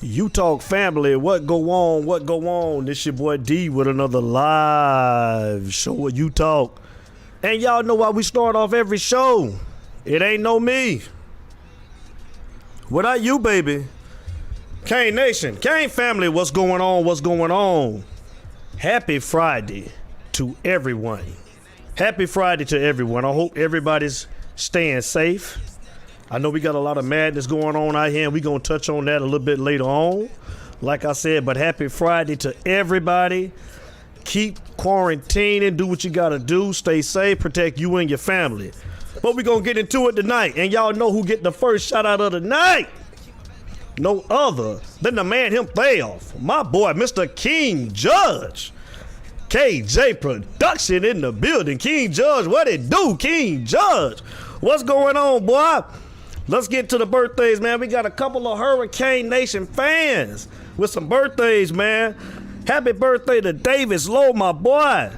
You Talk family, what go on, what go on? This your boy D with another live show of You Talk. And y'all know why we start off every show. It ain't no me. Without you, baby. Kane Nation, Kane family, what's going on, what's going on? Happy Friday to everyone. Happy Friday to everyone. I hope everybody's staying safe. I know we got a lot of madness going on out here, and we're going to touch on that a little bit later on. Like I said, but happy Friday to everybody. Keep quarantining, do what you got to do, stay safe, protect you and your family. But we're going to get into it tonight, and y'all know who get the first shout out of the night. No other than the man himself, my boy, Mr. King Judge. KJ Production in the building. King Judge, what it do, King Judge? What's going on, boy? Let's get to the birthdays, man. We got a couple of Hurricane Nation fans with some birthdays, man. Happy birthday to Davis Lowe, my boy.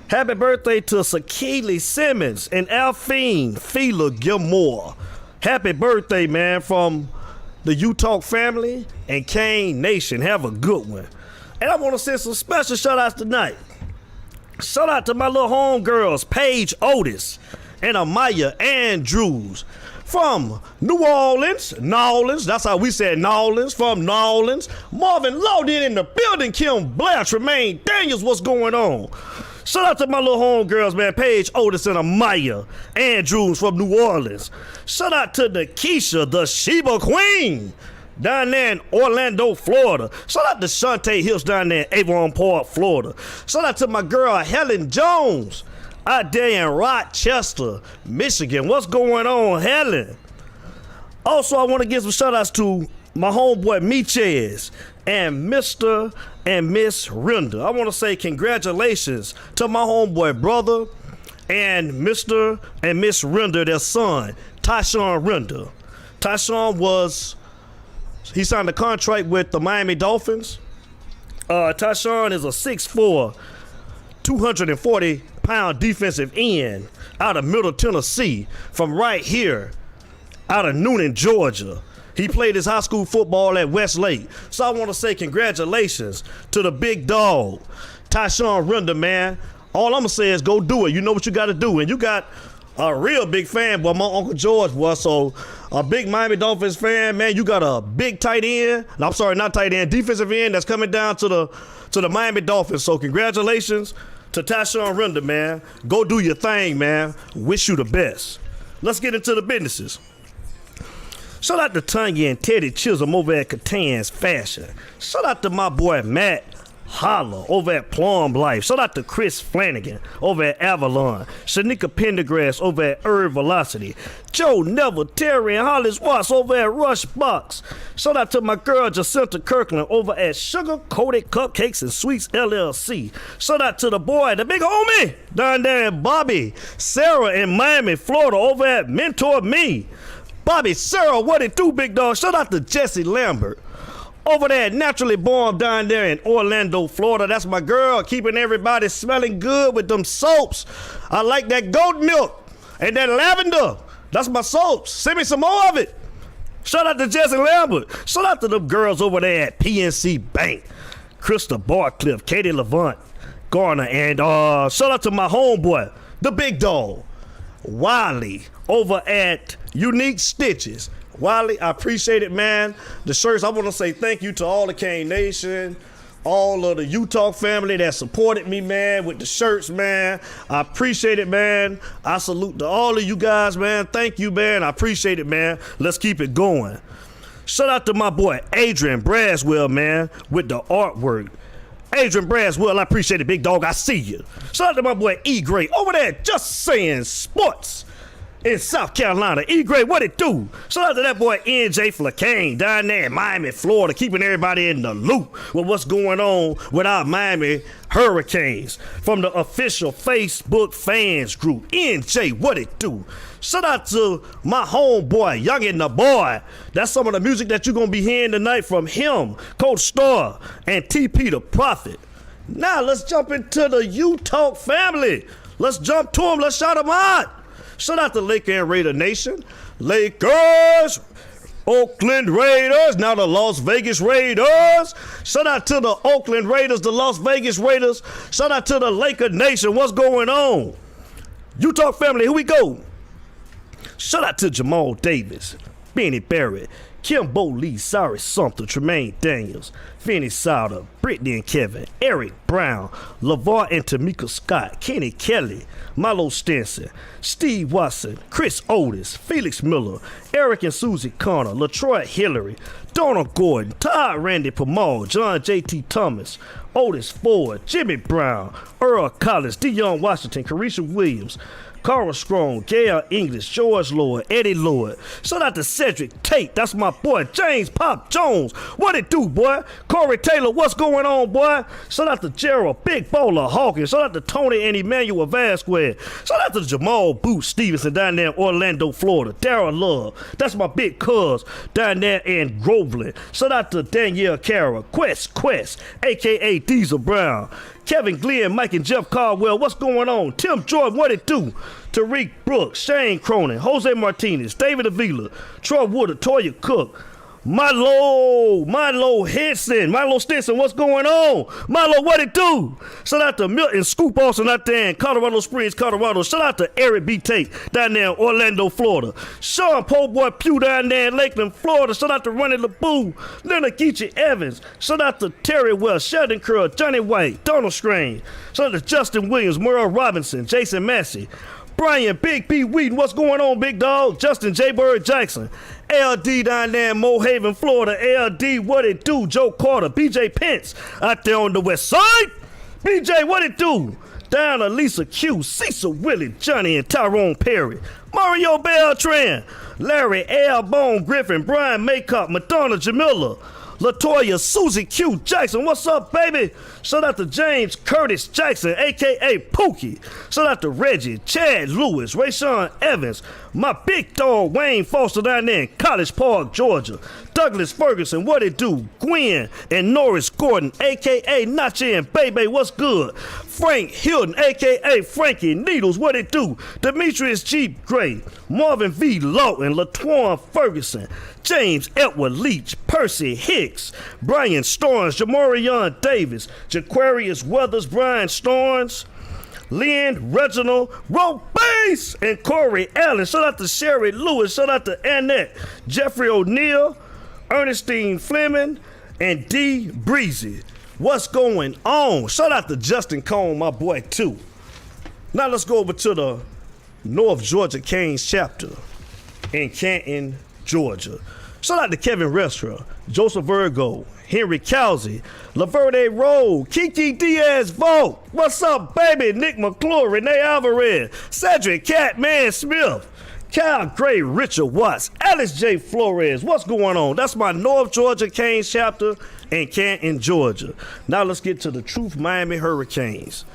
Happy birthday to Sakili Simmons and Alphine Fila Gilmore. Happy birthday, man, from the You Talk family and Kane Nation. Have a good one. And I want to send some special shout outs tonight. Shout out to my little homegirls, Paige Otis and Amaya Andrews from New Orleans, that's how we said Nolans, from Nolans. Marvin Lowden in the building, Kim Blair, Tremaine Daniels, what's going on? Shout out to my little homegirls, man, Paige Otis and Amaya Andrews from New Orleans. Shout out to Keisha, the Sheba Queen, down there in Orlando, Florida. Shout out to Shantae Hills down there in Avon Park, Florida. Shout out to my girl, Helen Jones, out there in Rochester, Michigan. What's going on, Helen? Also, I want to give some shout outs to my homeboy, Michez, and Mr. and Miss Render. I want to say congratulations to my homeboy, brother, and Mr. and Miss Render, their son, Tyshawn Render. Tyshawn he signed a contract with the Miami Dolphins. Tyshawn is a 6'4", 240-pound defensive end out of Middle Tennessee from right here out of Noonan, Georgia. He played his high school football at Westlake. So I want to say congratulations to the big dog, Tyshawn Render, man. All I'm going to say is go do it. You know what you got to do. And you got a real big fan, boy, my Uncle George was. So a big Miami Dolphins fan, man. You got a big tight end. No, I'm sorry, not tight end, defensive end that's coming down to the Miami Dolphins. So congratulations to Tyshawn Render, man. Go do your thing, man. Wish you the best. Let's get into the businesses. Shout out to Tanya and Teddy Chisholm over at Catan's Fashion. Shout out to my boy Matt Holler over at Plum Life. Shout out to Chris Flanagan over at Avalon. Shanika Pendergrass over at Herb Velocity. Joe Neville, Terry, and Hollis Watts over at Rush Box. Shout out to my girl Jacinta Kirkland over at Sugar Coated Cupcakes and Sweets LLC. Shout out to the boy, the big homie, down there in Bobby, Sarah in Miami, Florida over at Mentor Me. Bobby, Sarah, what it do, big dog? Shout out to Jesse Lambert over there at Naturally Born down there in Orlando, Florida. That's my girl, keeping everybody smelling good with them soaps. I like that goat milk and that lavender. That's my soaps. Send me some more of it. Shout out to Jesse Lambert. Shout out to them girls over there at PNC Bank. Krista Barcliffe, Katie Levant, Garner, and shout out to my homeboy, the big dog, Wiley, over at Unique Stitches. Wiley, I appreciate it, man. The shirts, I want to say thank you to all the Kane Nation, all of the You Talk family that supported me, man, with the shirts, man. I appreciate it, man. I salute to all of you guys, man. Thank you, man. I appreciate it, man. Let's keep it going. Shout out to my boy, Adrian Braswell, man, with the artwork. Adrian Braswell, I appreciate it, big dog. I see you. Shout out to my boy, E. Gray, over there, Just Saying Sports in South Carolina. E. Gray, what it do? Shout out to that boy NJ Flacane down there in Miami, Florida, keeping everybody in the loop with what's going on with our Miami Hurricanes. From the official Facebook fans group, NJ, what it do? Shout out to my homeboy, Young and the Boy. That's some of the music that you're going to be hearing tonight from him, Coach Starr, and TP the Prophet. Now let's jump into the You Talk family. Let's jump to them. Let's shout them out. Shout out to Laker and Raider Nation. Lakers, Oakland Raiders, now the Las Vegas Raiders. Shout out to the Oakland Raiders, the Las Vegas Raiders. Shout out to the Laker Nation. What's going on? Utah family, here we go. Shout out to Jamal Davis, Benny Barrett, Kimbo Lee, Cyrus Sumter, Tremaine Daniels, Finney Sauter, Brittany and Kevin, Eric Brown, LeVar and Tamika Scott, Kenny Kelly, Milo Stinson, Steve Watson, Chris Otis, Felix Miller, Eric and Susie Connor, LaTroy Hillary, Donald Gordon, Todd Randy Pamal, John J.T. Thomas, Otis Ford, Jimmy Brown, Earl Collins, Deion Washington, Carisha Williams, Carl Strong, Gail English, George Lloyd, Eddie Lloyd. Shout out to Cedric Tate. That's my boy. James Pop Jones. What it do, boy? Corey Taylor, what's going on, boy? Shout out to Gerald, Big Bowler Hawkins. Shout out to Tony and Emmanuel Vasquez. Shout out to Jamal Boots Stevenson down there in Orlando, Florida. Darryl Love. That's my big cuz down there in Groveland. Shout out to Danielle Carroll, Quest, a.k.a. Diesel Brown. Kevin Glenn, Mike and Jeff Caldwell, what's going on? Tim Jordan, what it do? Tariq Brooks, Shane Cronin, Jose Martinez, David Avila, Troy Woodard, Toya Cook, Milo Henson, Milo Stinson, what's going on? Milo, what it do? Shout out to Milton Scoop Austin out there in Colorado Springs, Colorado. Shout out to Eric B. Tate down there in Orlando, Florida. Sean Po'boy Pugh down there in Lakeland, Florida. Shout out to Ronnie LeBou, Leonard Geechee Evans. Shout out to Terry Wells, Sheldon Curl, Johnny White, Donald Strange. Shout out to Justin Williams, Merle Robinson, Jason Massey, Brian Big B. Wheaton, what's going on, big dog? Justin J. Bird Jackson. LD down there in Mohaven, Florida. LD, what it do? Joe Carter, BJ Pence out there on the west side. BJ, what it do? Down to Lisa Q, Cecil Willie, Johnny and Tyrone Perry. Mario Beltran, Larry L. Bone Griffin, Brian Maycott, Madonna Jamila, Latoya, Susie Q Jackson, what's up, baby? Shout out to James Curtis Jackson, a.k.a. Pookie. Shout out to Reggie, Chad Lewis, Rayshawn Evans, my big dog Wayne Foster down there in College Park, Georgia. Douglas Ferguson, what it do? Gwen and Norris Gordon, a.k.a. Nachi and Bebe, what's good? Frank Hilton, a.k.a. Frankie Needles, what it do? Demetrius G. Gray, Marvin V. Lawton, LaTwan Ferguson, James Edward Leach, Percy Hicks, Brian Storms, Jamorion Davis, Jaquarius Weathers, Brian Storms, Lynn, Reginald, Roe Bass, and Corey Allen. Shout out to Sherry Lewis. Shout out to Annette, Jeffrey O'Neill, Ernestine Fleming, and D. Breezy. What's going on? Shout out to Justin Cone, my boy, too. Now let's go over to the North Georgia Canes chapter in Canton, Georgia. Shout out to Kevin Restra, Joseph Virgo, Henry Cowsey, Laverde Rowe, Kiki Diaz Volk. What's up, baby? Nick McClure, Renee Alvarez, Cedric Catman Smith, Kyle Gray, Richard Watts, Alex J. Flores. What's going on? That's my North Georgia Canes chapter in Canton, Georgia. Now let's get to the Truth Miami Hurricanes.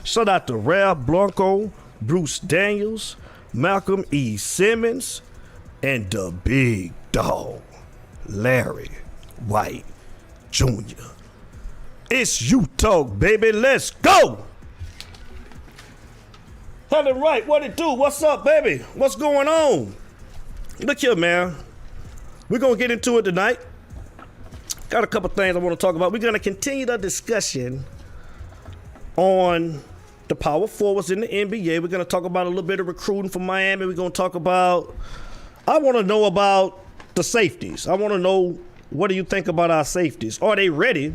Shout out to Ralph Blanco, Bruce Daniels, Malcolm E. Simmons, and the big dog, Larry White Jr. It's you talk, baby. Let's go. Helen Wright, what it do? What's up, baby? What's going on? Look here, man. We're going to get into it tonight. Got a couple things I want to talk about. We're going to continue the discussion on the power forwards in the NBA. We're going to talk about a little bit of recruiting for Miami. We're going to talk about, I want to know about the safeties. I want to know, what do you think about our safeties? Are they ready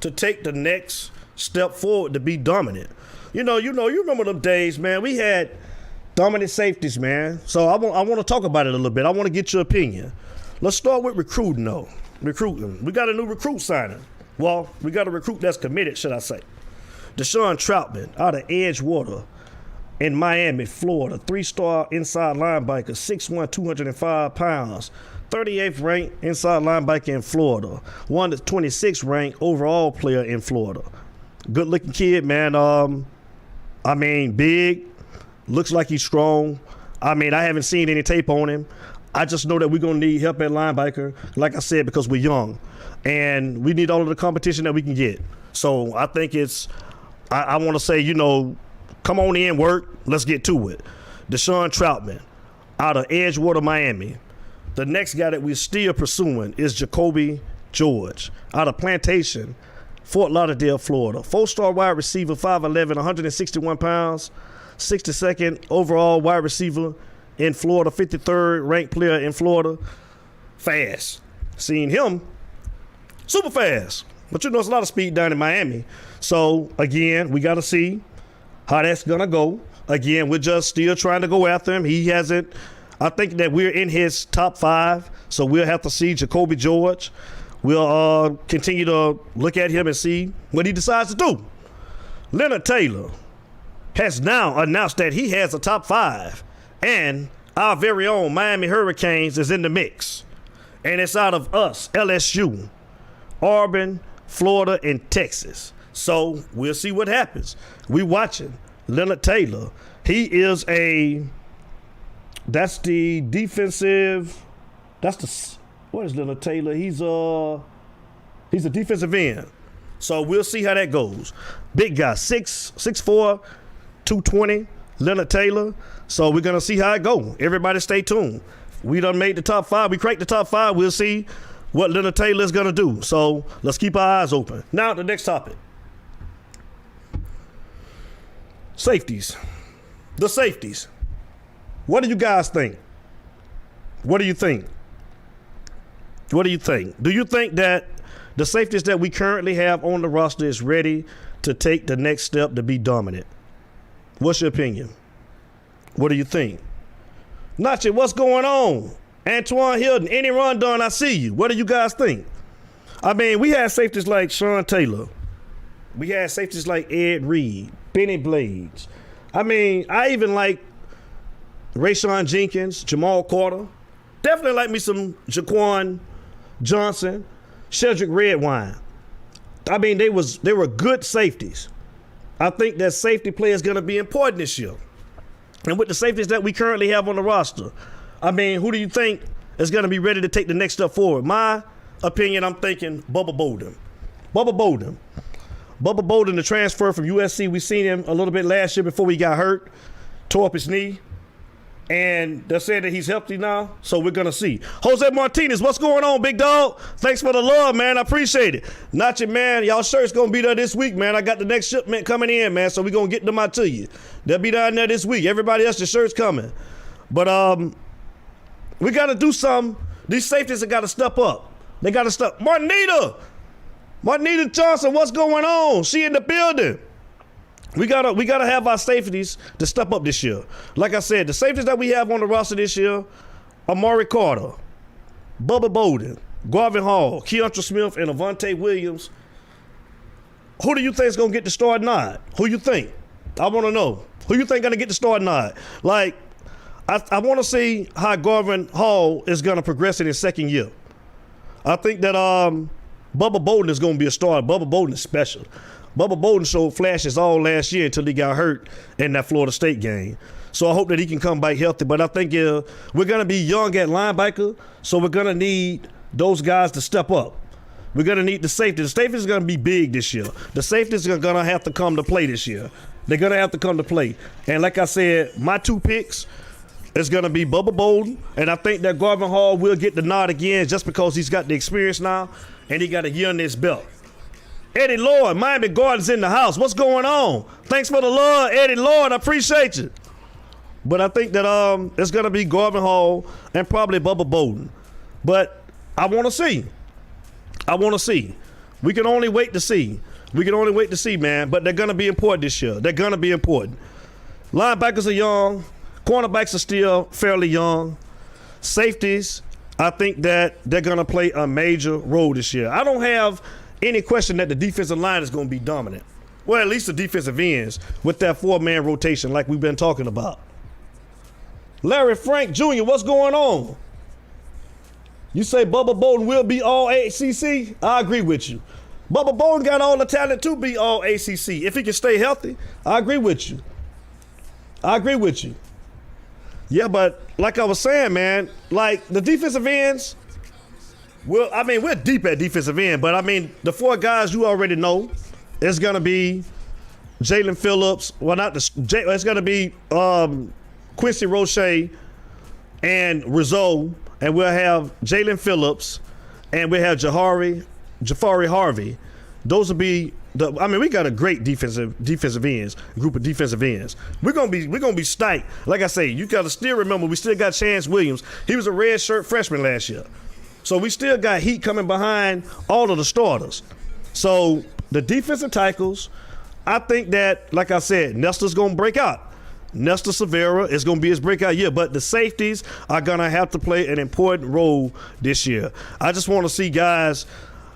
to take the next step forward to be dominant? You remember them days, man. We had dominant safeties, man. So I want to talk about it a little bit. I want to get your opinion. Let's start with recruiting, though. Recruiting. We got a new recruit signing. Well, we got a recruit that's committed, should I say. Deshaun Troutman out of Edgewater in Miami, Florida. 3-star inside linebacker, 6'1", 205 pounds. 38th ranked inside linebacker in Florida. 26th ranked overall player in Florida. Good looking kid, man. Big. Looks like he's strong. I haven't seen any tape on him. I just know that we're going to need help at linebacker, like I said, because we're young. And we need all of the competition that we can get. So I think I want to say, come on in, work. Let's get to it. Deshaun Troutman out of Edgewater, Miami. The next guy that we're still pursuing is Jacoby George out of Plantation, Fort Lauderdale, Florida. 4-star wide receiver, 5'11", 161 pounds, 62nd overall wide receiver in Florida, 53rd ranked player in Florida. Fast. Seen him, super fast. But you know, it's a lot of speed down in Miami. So, again, we got to see how that's going to go. Again, we're just still trying to go after him. He hasn't, I think that we're in his top 5, so we'll have to see Jacoby George. We'll continue to look at him and see what he decides to do. Leonard Taylor has now announced that he has a top 5, and our very own Miami Hurricanes is in the mix. And it's out of us, LSU, Auburn, Florida, and Texas. So we'll see what happens. We watching Leonard Taylor. He is that's the defensive, what is Leonard Taylor? He's a defensive end. So we'll see how that goes. Big guy, 6'4", 220, Leonard Taylor. So we're going to see how it goes. Everybody stay tuned. We done made the top 5. We cracked the top 5. We'll see what Leonard Taylor is going to do. So let's keep our eyes open. Now the next topic. Safeties. The safeties. What do you guys think? What do you think? What do you think? Do you think that the safeties that we currently have on the roster is ready to take the next step to be dominant? What's your opinion? What do you think? Nachi, what's going on? Antoine Hilton, any run done, I see you. What do you guys think? I mean, we had safeties like Sean Taylor. We had safeties like Ed Reed, Benny Blades. I mean, I even like Rayshawn Jenkins, Jamal Carter. Definitely like me some Jaquan Johnson, Cedric Redwine. I mean, they were good safeties. I think that safety play is going to be important this year. And with the safeties that we currently have on the roster, I mean, who do you think is going to be ready to take the next step forward? My opinion, I'm thinking Bubba Bolden. Bubba Bolden, the transfer from USC, we seen him a little bit last year before he got hurt, tore up his knee. And they're saying that he's healthy now, so we're going to see. Jose Martinez, what's going on, big dog? Thanks for the love, man. I appreciate it. Nachi, man, y'all shirt's going to be there this week, man. I got the next shipment coming in, man, so we're going to get them out to you. They'll be down there this week. Everybody else, the shirt's coming. But we got to do something. These safeties have got to step up. They got to step. Marnita Johnson, what's going on? She in the building. We gotta have our safeties to step up this year. Like I said, the safeties that we have on the roster this year, Amari Carter, Bubba Bolden, Garvin Hall, Keontra Smith, and Avante Williams. Who do you think is gonna get the start nod? Who you think? I want to know. Who you think gonna get the start nod? Like, I want to see how Garvin Hall is gonna progress in his second year. I think that Bubba Bolden is gonna be a starter. Bubba Bolden is special. Bubba Bolden showed flashes all last year until he got hurt in that Florida State game. So I hope that he can come back healthy. But I think we're going to be young at linebacker, so we're going to need those guys to step up. We're going to need the safety. The safety is going to be big this year. The safeties are going to have to come to play this year. They're going to have to come to play. And like I said, my 2 picks is going to be Bubba Bolden, and I think that Garvin Hall will get the nod again just because he's got the experience now and he got a year on his belt. Eddie Lloyd, Miami Gardens in the house. What's going on? Thanks for the love, Eddie Lloyd. I appreciate you. But I think that it's going to be Garvin Hall and probably Bubba Bolden. But I want to see. We can only wait to see. Man. But they're going to be important this year. They're going to be important. Linebackers are young. Cornerbacks are still fairly young. Safeties, I think that they're going to play a major role this year. I don't have any question that the defensive line is going to be dominant. Well, at least the defensive ends with that 4-man rotation like we've been talking about. Larry Frank Jr., what's going on? You say Bubba Bolden will be all ACC? I agree with you. Bubba Bolden got all the talent to be all ACC. If he can stay healthy, I agree with you. Yeah, but like I was saying, man, like the defensive ends, well, I mean, we're deep at defensive end, but I mean, the 4 guys you already know, it's going to be Jalen Phillips. Well, it's going to be Quincy Roche and Rizzo and we'll have Jalen Phillips, and we'll have Jafari Harvey. Those will be we got a great defensive ends, group of defensive ends. We're gonna be stacked. Like I say, you gotta still remember we still got Chance Williams. He was a red shirt freshman last year. So we still got heat coming behind all of the starters. So the defensive tackles, I think that, like I said, Nestor's gonna break out. Nestor Severa is going to be his breakout year, but the safeties are going to have to play an important role this year. I just want to see guys.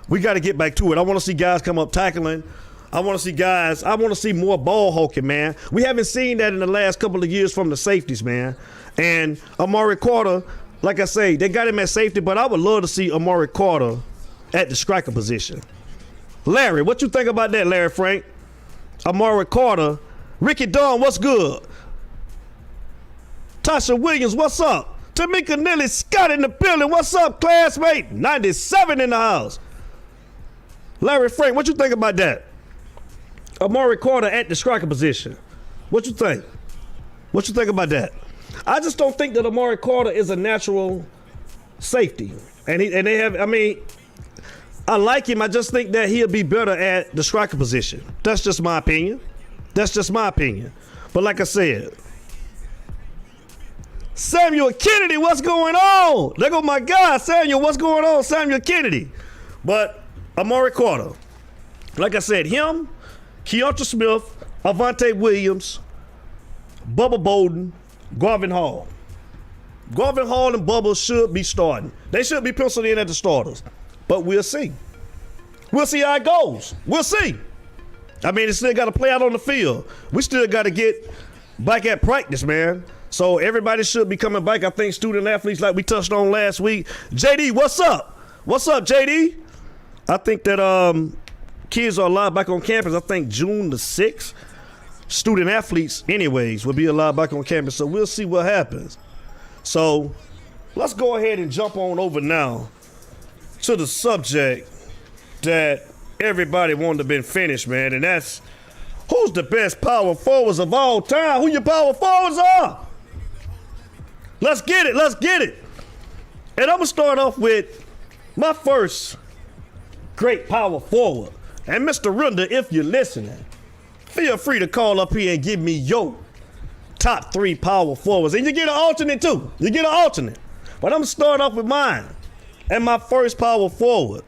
We got to get back to it. I want to see guys come up tackling. I want to see more ball hawking, man. We haven't seen that in the last couple of years from the safeties, man. And Amari Carter, like I say, they got him at safety, but I would love to see Amari Carter at the striker position. Larry, what you think about that, Larry Frank? Amari Carter. Ricky Dunn, what's good? Tasha Williams, what's up? Tamika Nilly Scott in the building. What's up, classmate? 97 in the house. Larry Frank, what you think about that? Amari Carter at the striker position. What you think? What you think about that? I just don't think that Amari Carter is a natural safety. I like him. I just think that he'll be better at the striker position. That's just my opinion. But like I said, Samuel Kennedy, what's going on? There go my guy, Samuel. What's going on, Samuel Kennedy? But Amari Carter, like I said, him, Keontra Smith, Avante Williams, Bubba Bolden, Garvin Hall. Garvin Hall and Bubba should be starting. They should be penciled in at the starters. But we'll see. We'll see how it goes. We'll see. It's still got to play out on the field. We still got to get back at practice, man. So everybody should be coming back. I think student athletes, like we touched on last week. JD, what's up? What's up, JD? I think that kids are allowed back on campus. I think June the 6th. Student athletes, anyways, will be allowed back on campus. So we'll see what happens. So let's go ahead and jump on over now to the subject that everybody wanted to been finished, man. And that's, who's the best power forwards of all time? Who your power forwards are? Let's get it. And I'm going to start off with my first great power forward. And Mr. Runda, if you're listening, feel free to call up here and give me your top 3 power forwards. And you get an alternate too. But I'm going to start off with mine. And my first power forward,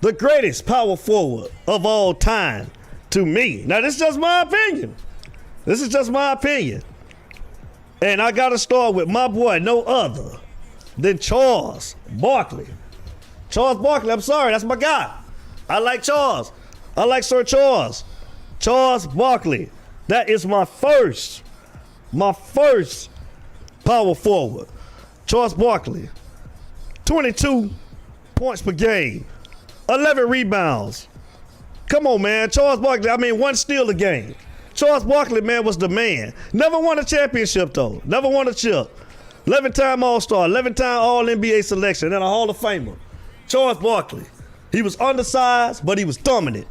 the greatest power forward of all time to me. Now, this is just my opinion. And I got to start with my boy, no other than Charles Barkley. Charles Barkley, I'm sorry, that's my guy. I like Charles. I like Sir Charles. Charles Barkley. That is my first power forward. Charles Barkley. 22 points per game. 11 rebounds. Come on, man. Charles Barkley, 1 steal a game. Charles Barkley, man, was the man. Never won a championship, though. Never won a chip. 11-time All-Star, 11-time All-NBA selection, and a Hall of Famer. Charles Barkley. He was undersized, but he was dominant.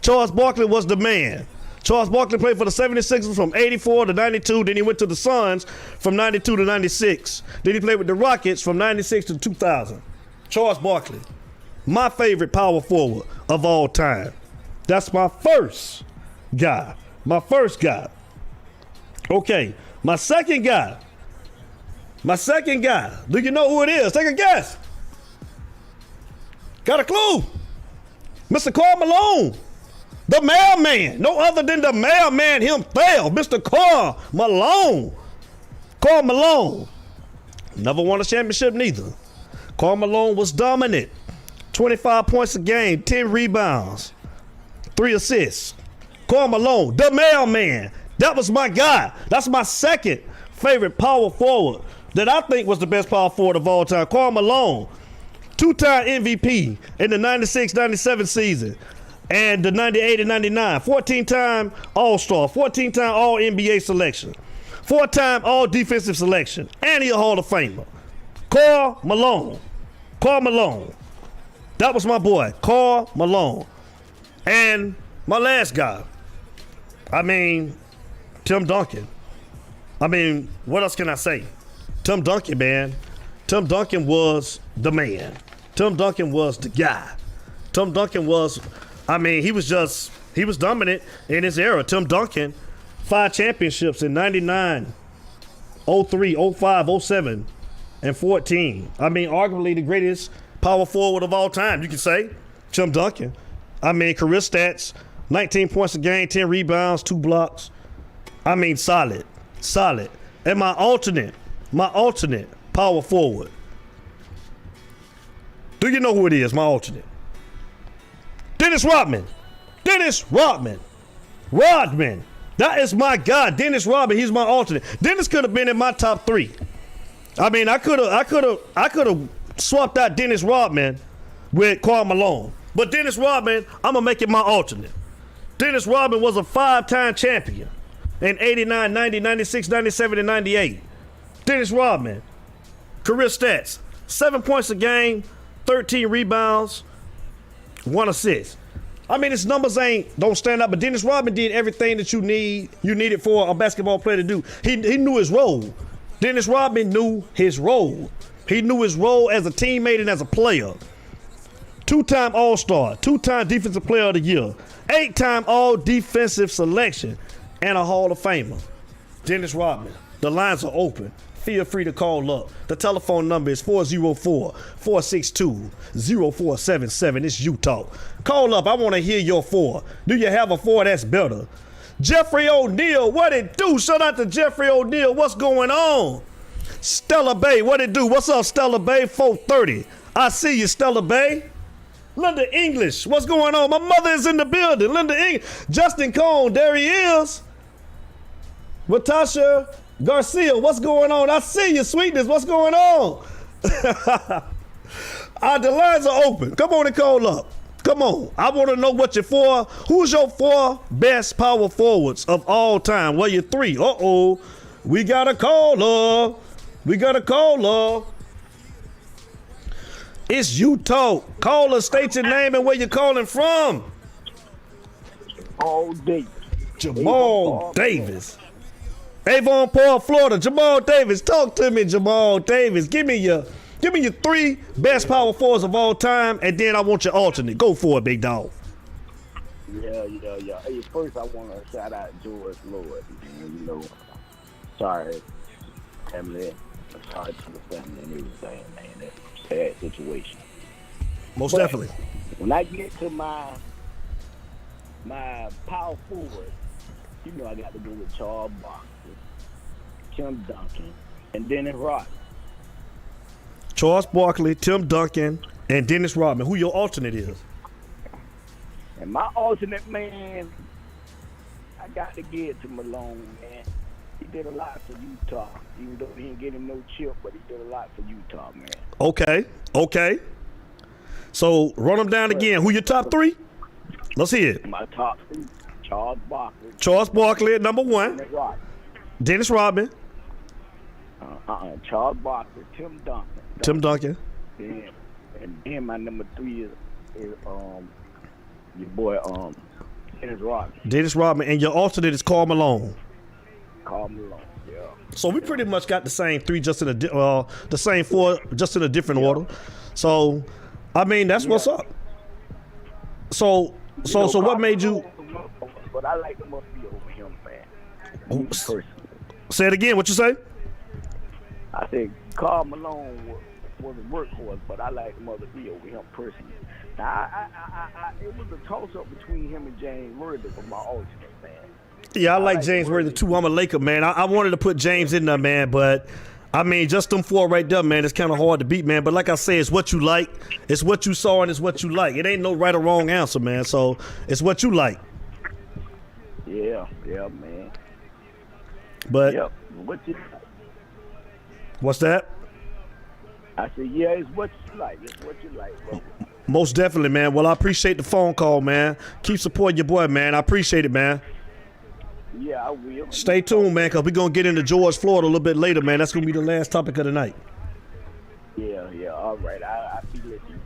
Charles Barkley was the man. Charles Barkley played for the 76ers from 84 to 92. Then he went to the Suns from 92 to 96. Then he played with the Rockets from 96 to 2000. Charles Barkley. My favorite power forward of all time. That's my first guy. Okay, my second guy. Do you know who it is? Take a guess. Got a clue? Mr. Karl Malone. The mailman. No other than the mailman himself. Mr. Karl Malone. Karl Malone. Never won a championship neither. Karl Malone was dominant. 25 points a game, 10 rebounds, 3 assists. Karl Malone, the mailman. That was my guy. That's my second favorite power forward that I think was the best power forward of all time. Karl Malone, 2-time MVP in the 96-97 season and the 98 and 99. 14-time All-Star, 14-time All-NBA selection, 4-time All-Defensive selection, and he a Hall of Famer. Karl Malone. That was my boy, Karl Malone. And my last guy, Tim Duncan. What else can I say? Tim Duncan, man. Tim Duncan was the man. Tim Duncan was the guy. Tim Duncan was, he was dominant in his era. Tim Duncan, 5 championships in 99, 03, 05, 07, and 14. Arguably the greatest power forward of all time, you can say. Tim Duncan. Career stats, 19 points a game, 10 rebounds, 2 blocks. Solid. And my alternate power forward. Do you know who it is, my alternate? Dennis Rodman. Rodman. That is my guy, Dennis Rodman. He's my alternate. Dennis could have been in my top 3. I could have swapped out Dennis Rodman with Karl Malone. But Dennis Rodman, I'm gonna make it my alternate. Dennis Rodman was a 5-time champion in 89, 90, 96, 97, and 98. Dennis Rodman, career stats, 7 points a game, 13 rebounds, 1 assist. His numbers don't stand up, but Dennis Rodman did everything that you needed for a basketball player to do. He knew his role. Dennis Rodman knew his role. He knew his role as a teammate and as a player. 2-time All-Star, 2-time Defensive Player of the Year, 8-time All-Defensive Selection, and a Hall of Famer. Dennis Rodman. The lines are open. Feel free to call up. The telephone number is 404-462-0477. It's you talk. Call up. I want to hear your 4. Do you have a 4 that's better? Jeffrey O'Neal, what it do? Shout out to Jeffrey O'Neal. What's going on? Stella Bay, what it do? What's up, Stella Bay? 430. I see you, Stella Bay. Linda English, what's going on? My mother is in the building. Linda English. Justin Cone, there he is. Natasha Garcia, what's going on? I see you, sweetness. What's going on? The lines are open. Come on and call up. Come on. I want to know what your 4. Who's your 4 best power forwards of all time? Well, your 3. We got a caller. It's you talk. Caller, state your name and where you're calling from. Jamal Davis. Avon Park, Florida. Jamal Davis, talk to me, Jamal Davis. Give me your 3 best power forwards of all time, and then I want your alternate. Go for it, big dog. Yeah. Hey, first I want to shout out George Floyd. Sorry, family. Sorry to the family and everything, man. That's a sad situation. Most definitely. When I get to my power forward, I got to go with Charles Barkley, Tim Duncan, and Dennis Rodman. Charles Barkley, Tim Duncan, and Dennis Rodman. Who your alternate is? And my alternate, man, I got to give it to Malone, man. He did a lot for Utah. Even though he didn't get him no chip, but he did a lot for Utah, man. Okay. So run them down again. Who your top 3? Let's hear it. My top 3, Charles Barkley. Charles Barkley at number 1. Dennis Rodman. Charles Barkley, Tim Duncan. And then my number 3 is your boy Dennis Rodman. Dennis Rodman, and your alternate is Karl Malone. Yeah. So we pretty much got the same 3, just in the same 4, just in a different order. So, that's what's up. So what made you? But I like Murphy over him, man. Say it again. What you say? I said Karl Malone was a workhorse, but I like Murphy over him personally. Now, it was a toss-up between him and James Worthy for my alternate, man. Yeah, I like James Worthy too. I'm a Laker, man. I wanted to put James in there, man, but just them 4 right there, man, it's kind of hard to beat, man. But like I say, it's what you like. It's what you saw and it's what you like. It ain't no right or wrong answer, man. So it's what you like. Yeah, man. But what you like? What's that? I said, yeah, it's what you like. It's what you like, bro. Most definitely, man. Well, I appreciate the phone call, man. Keep supporting your boy, man. I appreciate it, man. Yeah, I will. Stay tuned, man, because we're going to get into George Floyd a little bit later, man. That's going to be the last topic of the night. Yeah. All right. I'll be with you.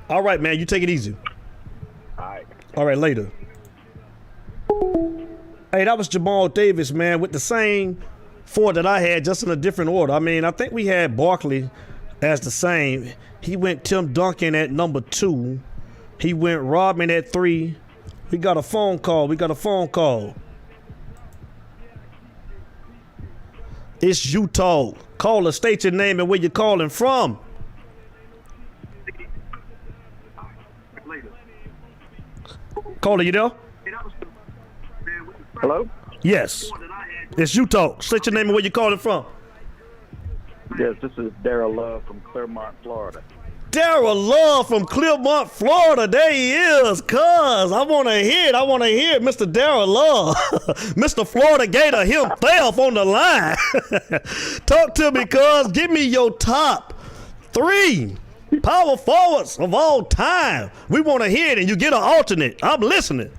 All right, man. You take it easy. All right, later. Hey, that was Jamal Davis, man, with the same 4 that I had, just in a different order. I think we had Barkley, as the same. He went Tim Duncan at number 2. He went Rodman at 3. We got a phone call. It's Utah. Caller, state your name and where you're calling from. Caller, you there? Hello? Yes. It's Utah. State your name and where you're calling from. Yes, this is Daryl Love from Claremont, Florida. Daryl Love from Claremont, Florida. There he is, cuz. I want to hear it. Mr. Daryl Love. Mr. Florida Gator himself on the line. Talk to me, cuz. Give me your top 3 power forwards of all time. We want to hear it, and you get an alternate. I'm listening.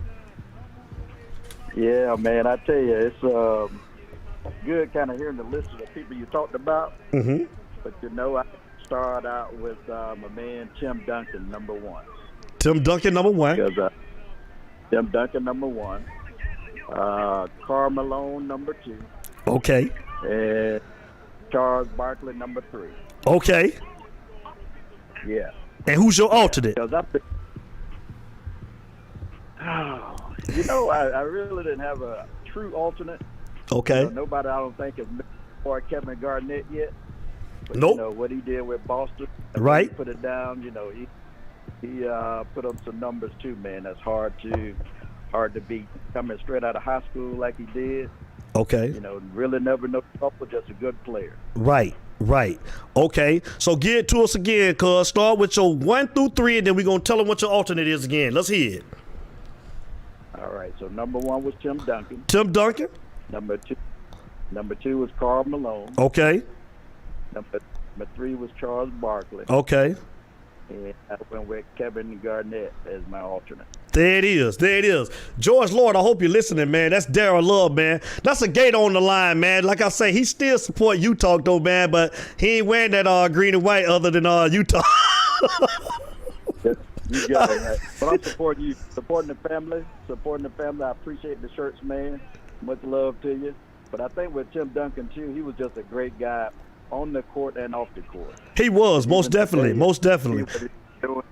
Yeah, man, I tell you, it's good kind of hearing the list of the people you talked about. Mm-hmm. But, I start out with my man Tim Duncan, number 1. Tim Duncan, number 1. Because, Tim Duncan, number 1. Karl Malone, number 2. Okay. And Charles Barkley, number 3. Okay. Yeah. And who's your alternate? Because I really didn't have a true alternate. Okay. Nobody, I don't think, has met for Kevin Garnett yet. But, Nope. What he did with Boston. Right. He put it down. He put up some numbers too, man. That's hard to beat. Coming straight out of high school like he did. Okay. Really never no trouble. Just a good player. Right. Okay. So get it to us again, cuz. Start with your 1 through 3, and then we're going to tell them what your alternate is again. Let's hear it. All right. So number 1 was Tim Duncan. Tim Duncan. Number 2 was Karl Malone. Okay. Number 3 was Charles Barkley. Okay. And I went with Kevin Garnett as my alternate. There it is. George Lord, I hope you're listening, man. That's Daryl Love, man. That's a Gator on the line, man. Like I say, he still support Utah, though, man, but he ain't wearing that green and white other than Utah. You got it, man. But I'm supporting you. Supporting the family. I appreciate the shirts, man. Much love to you. But I think with Tim Duncan, too, he was just a great guy on the court and off the court. He was, most definitely. As an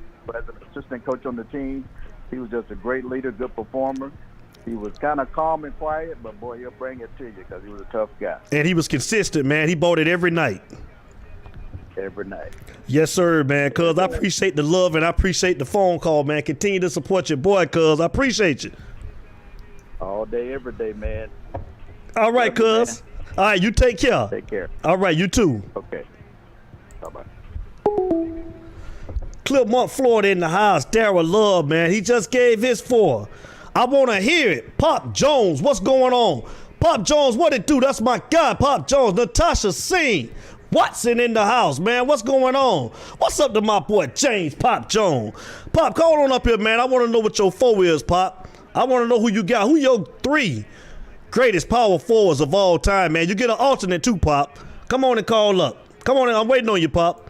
assistant coach on the team, he was just a great leader, good performer. He was kind of calm and quiet, but, boy, he'll bring it to you because he was a tough guy. And he was consistent, man. He bought it every night. Every night. Yes, sir, man, cuz I appreciate the love and I appreciate the phone call, man. Continue to support your boy, cuz I appreciate you. All day, every day, man. All right, cuz. All right, you take care. Take care. All right, you too. Okay. Bye-bye. Claremont, Florida in the house. Daryl Love, man. He just gave his 4. I want to hear it. Pop Jones, what's going on? Pop Jones, what it do? That's my guy, Pop Jones. Natasha Singh. Watson in the house, man. What's going on? What's up to my boy James Pop Jones? Pop, call on up here, man. I want to know what your 4 is, Pop. I want to know who you got. Who your 3 greatest power forwards of all time, man? You get an alternate too, Pop. Come on and call up. Come on in. I'm waiting on you, Pop.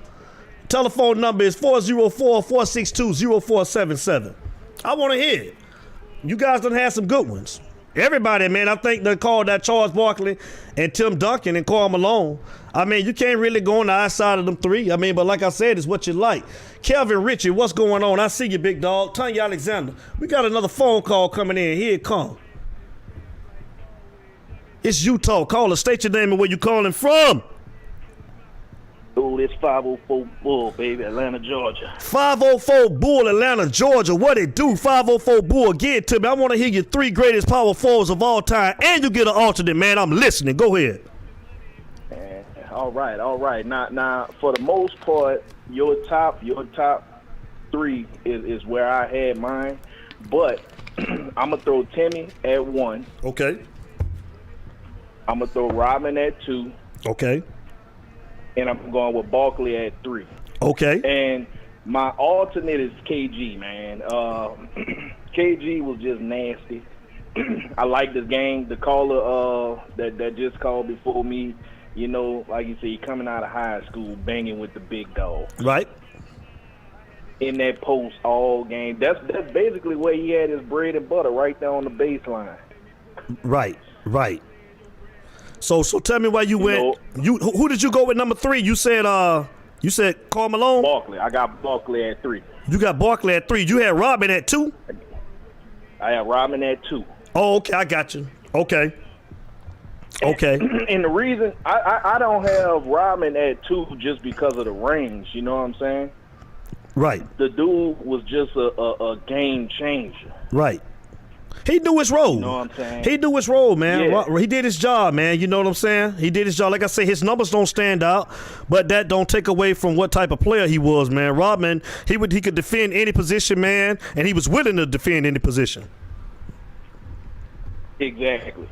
Telephone number is 404-462-0477. I want to hear it. You guys done had some good ones. Everybody, man, I think they called that Charles Barkley and Tim Duncan and Karl Malone. I mean, you can't really go on the outside of them 3. I mean, but like I said, it's what you like. Kelvin Richie, what's going on? I see you, big dog. Tanya Alexander. We got another phone call coming in. Here it comes. It's Utah. Caller, state your name and where you calling from. Oh, it's 504 Bull, baby, Atlanta, Georgia. 504 Bull, Atlanta, Georgia. What it do? 504 Bull, get it to me. I want to hear your 3 greatest power forwards of all time, and you get an alternate, man. I'm listening. Go ahead. All right. Now, for the most part, your top 3 is where I had mine, but I'm gonna throw Timmy at 1. Okay. I'm gonna throw Rodman at 2. Okay. And I'm going with Barkley at 3. Okay. And my alternate is KG, man. KG was just nasty. I like this game. The caller that just called before me, like you say, coming out of high school, banging with the big dog. Right. In that post all game. That's basically where he had his bread and butter, right there on the baseline. Right. So tell me why you went. Who did you go with number 3? You said You said Karl Malone? Barkley. I got Barkley at 3. You got Barkley at 3. You had Rodman at 2? I have Rodman at 2. Oh, okay, I got you. Okay. Okay. And the reason I don't have Rodman at 2 just because of the rings, you know what I'm saying? Right. The dude was just a game changer. Right. He knew his role. You know what I'm saying? He knew his role, man. Yeah. He did his job, man. You know what I'm saying? He did his job. Like I say, his numbers don't stand out, but that don't take away from what type of player he was, man. Rodman, he could defend any position, man, and he was willing to defend any position. Exactly.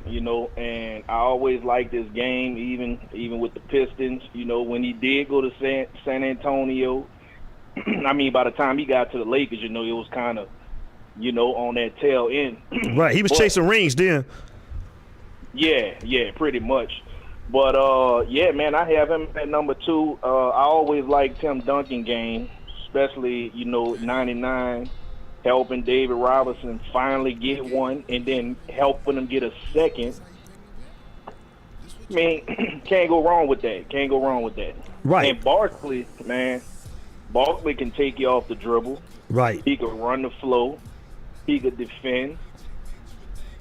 You know, and I always liked this game, even with the Pistons. You know, when he did go to San Antonio, I mean, by the time he got to the Lakers, you know, it was kind of, you know, on that tail end. Right. He was chasing rings then. Yeah, pretty much. But, yeah, man, I have him at number 2. I always liked Tim Duncan game, especially, you know, 99, helping David Robinson finally get one and then helping him get a second. I mean, can't go wrong with that. Right. And Barkley, man, Barkley can take you off the dribble. Right. He could run the flow. He could defend.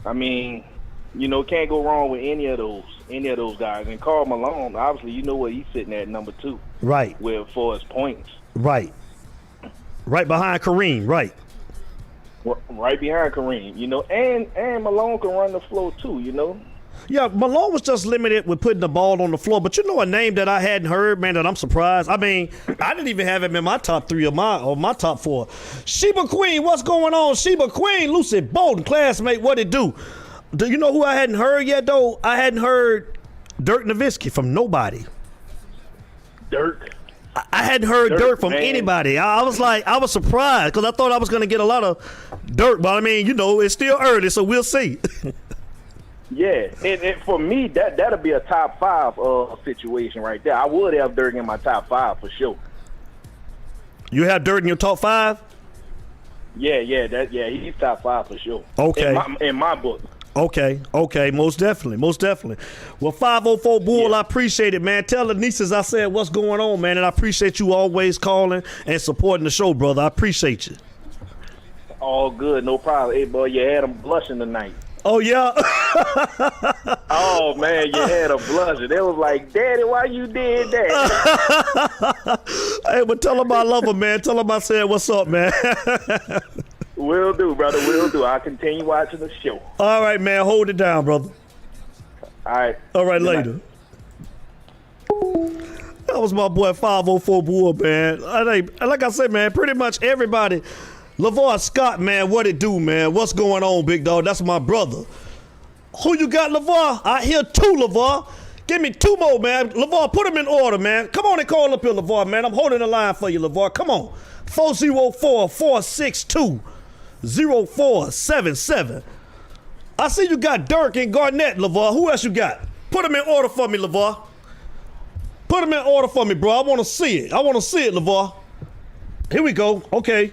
I mean, you know, can't go wrong with any of those guys. And Karl Malone, obviously, you know what he's sitting at number 2. Right. For his points. Right. Right behind Kareem. Right. Right behind Kareem, you know, and Malone can run the floor too, you know. Yeah, Malone was just limited with putting the ball on the floor. But you know a name that I hadn't heard, man, that I'm surprised. I mean, I didn't even have him in my top 3 or my top 4. Sheba Queen, what's going on? Sheba Queen, Lucy Bolton, classmate, what it do? Do you know who I hadn't heard yet, though? I hadn't heard Dirk Nowitzki from nobody. Dirk? I hadn't heard Dirk from man. anybody. I was surprised because I thought I was going to get a lot of Dirk. But, I mean, you know, it's still early, so we'll see. Yeah, and for me, that'll be a top 5 situation right there. I would have Dirk in my top 5 for sure. You have Dirk in your top 5? Yeah, he's top 5 for sure. Okay. In my book. Okay, most definitely. Well, 504 Bull, I appreciate it, man. Tell the nieces I said what's going on, man, and I appreciate you always calling and supporting the show, brother. I appreciate you. All good, no problem. Hey, boy, you had them blushing tonight. Oh, yeah? Oh, man, you had them blushing. They was like, Daddy, why you did that? Hey, but tell them I love them, man. Tell them I said what's up, man. Will do, brother, will do. I'll continue watching the show. All right, man. Hold it down, brother. All right. All right, Good later. That was my boy 504 Bull, man. Like I said, man, pretty much everybody. LeVar Scott, man, what it do, man? What's going on, big dog? That's my brother. Who you got, LeVar? I hear 2, LeVar. Give me 2 more, man. LeVar, put them in order, man. Come on and call up here, LeVar, man. I'm holding the line for you, LeVar. Come on. 404-462-0477. I see you got Dirk and Garnett, LeVar. Who else you got? Put them in order for me, LeVar. Put them in order for me, bro. I want to see it. LeVar. Here we go. Okay.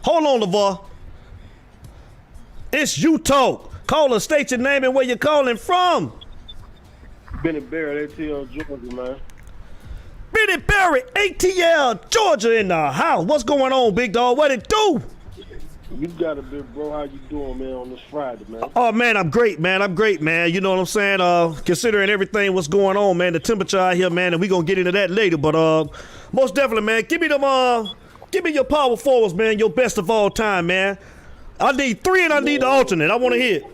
Hold on, LeVar. It's you talk. Call and state your name and where you're calling from. Benny Barrett, ATL, Georgia, man. Benny Barrett, ATL, Georgia in the house. What's going on, big dog? What it do? You got it, big bro. How you doing, man, on this Friday, man? Oh, man, I'm great, man. You know what I'm saying? Considering everything what's going on, man, the temperature out here, man, and we going to get into that later. But most definitely, man, give me your power forwards, man, your best of all time, man. I need 3 and I need the alternate. I want to hear it.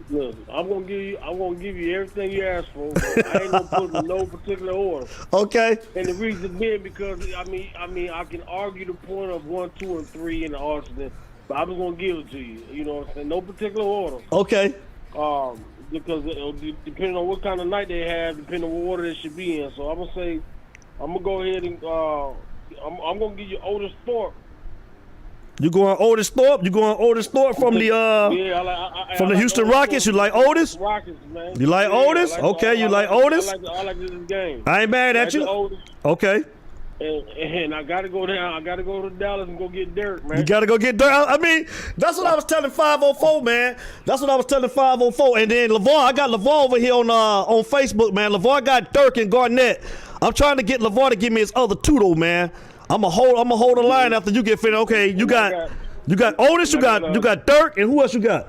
Look, I'm gonna give you everything you asked for. But I ain't gonna put it in no particular order. Okay. And the reason being because I mean I can argue the point of 1, 2, and 3 in the alternate, but I'm just gonna give it to you. You know what I'm saying? No particular order. Okay. Because depending on what kind of night they have, depending on what order they should be in. So I'm gonna go ahead and I'm gonna give you Otis Thorpe. You going Otis Thorpe? From the from the Houston Rockets? You like Otis? Rockets, man. You like Otis? Okay, you like Otis? I like this game. I ain't mad at you. Okay. And I gotta go down. I gotta go to Dallas and go get Dirk, man. You gotta go get Dirk. I mean, that's what I was telling 504, man. And then LeVar, I got LeVar over here on Facebook, man. LeVar got Dirk and Garnett I'm trying to get LeVar to give me his other two though, man. I'ma hold the line after you get finished. Okay, you got Otis, you got Dirk, and who else you got?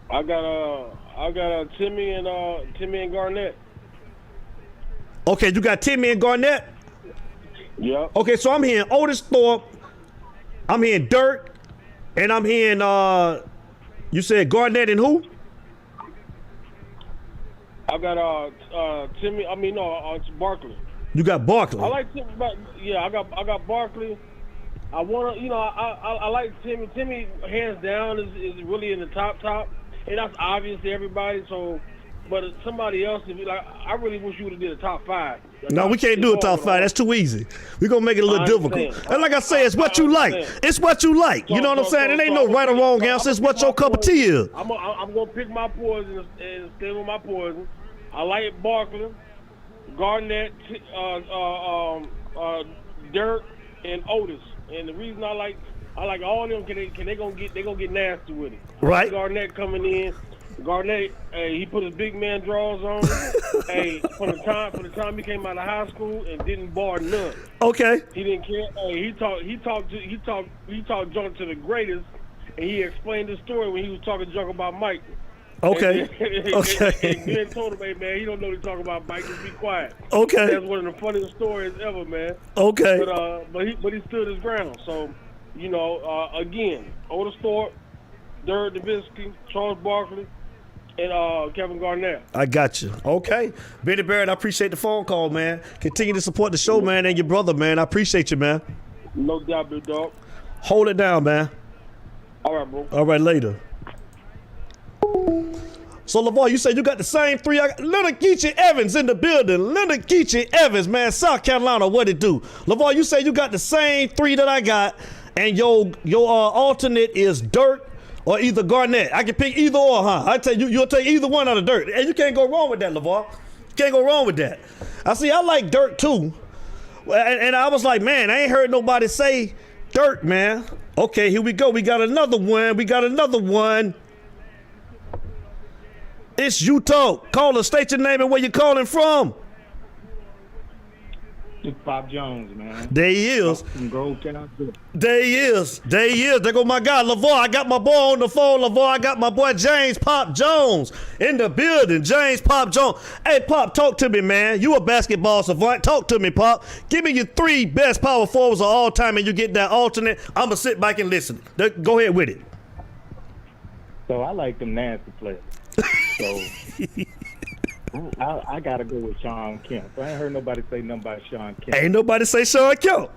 I got Timmy and Garnett. Okay, you got Timmy and Garnett? Yep. Okay, so I'm hearing Otis Thorpe, I'm hearing Dirk, and I'm hearing you said Garnett and who? I got Timmy. It's Barkley. You got Barkley. I like Timmy, but yeah, I got Barkley. I wanna, I like Timmy. Timmy, hands down, is really in the top, and that's obvious to everybody. So, but somebody else, I really wish you would have did a top 5. No, we can't do a top 5. That's too easy. We're gonna make it a little difficult. And like I say, it's what you like. It's what you like. You know what I'm saying? It ain't no right or wrong answer. It's what your cup of tea is. I'm gonna pick my poison and stay with my poison. I like Barkley, Garnett, Dirk, and Otis. And the reason I like all of them, they gonna get nasty with it. Right. Garnett coming in. Garnett, he put his big man draws on. Hey, from the time he came out of high school and didn't bar none. Okay. He didn't care. Hey, he talked junk to the greatest, and he explained the story when he was talking junk about Mike. Okay. And Glenn told him, hey man, he don't know what he's talking about, Mike. Just be quiet. Okay. That's one of the funniest stories ever, man. Okay. But he stood his ground. So, again, Otis Thorpe, Dirk Nowitzki, Charles Barkley, and Kevin Garnett. I got you. Okay. Benny Barrett, I appreciate the phone call, man. Continue to support the show, man, and your brother, man. I appreciate you, man. No doubt, big dog. Hold it down, man. All right, bro. All right, later. So, LeVar, you said you got the same 3. Leonard Geechee Evans in the building. Leonard Geechee Evans, man. South Carolina, what it do? LeVar, you said you got the same 3 that I got, and your alternate is Dirk or either Garnett. I can pick either or, huh? I tell you, you'll take either one out of Dirk. And you can't go wrong with that, LeVar. You can't go wrong with that. I like Dirk, too. And I was like, man, I ain't heard nobody say Dirk, man. Okay, here we go. We got another one. It's Utah. Caller, state your name and where you calling from. It's Pop Jones, man. There he is. From Grovetown. There he is. There go my guy, LeVar. I got my boy on the phone, LeVar. I got my boy James Pop Jones in the building. James Pop Jones. Hey, Pop, talk to me, man. You a basketball savant. Talk to me, Pop. Give me your 3 best power forwards of all time, and you get that alternate. I'm going to sit back and listen. Go ahead with it. So I like them nasty players. So I gotta go with Sean Kemp. I ain't heard nobody say nothing about Sean Kemp. Ain't nobody say Sean Kemp.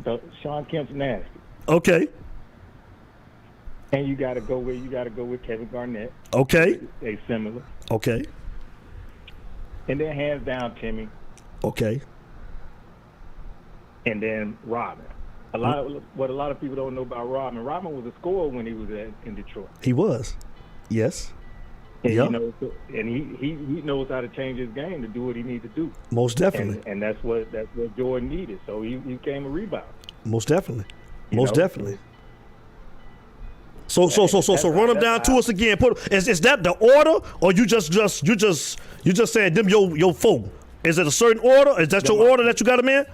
So Sean Kemp's nasty. Okay. And you gotta go with Kevin Garnett. Okay. They similar. Okay. And then hands down Timmy. Okay. And then Robin. What a lot of people don't know about Robin. Robin was a scorer when he was in Detroit. He was. Yes. And, yep. He knows how to change his game to do what he needs to do. Most definitely. And that's what Jordan needed. So he became a rebounder. Most definitely. Definitely. So run them down to us again. Is that the order, or you just saying them your 4? Is it a certain order? Is that your order that you got them in?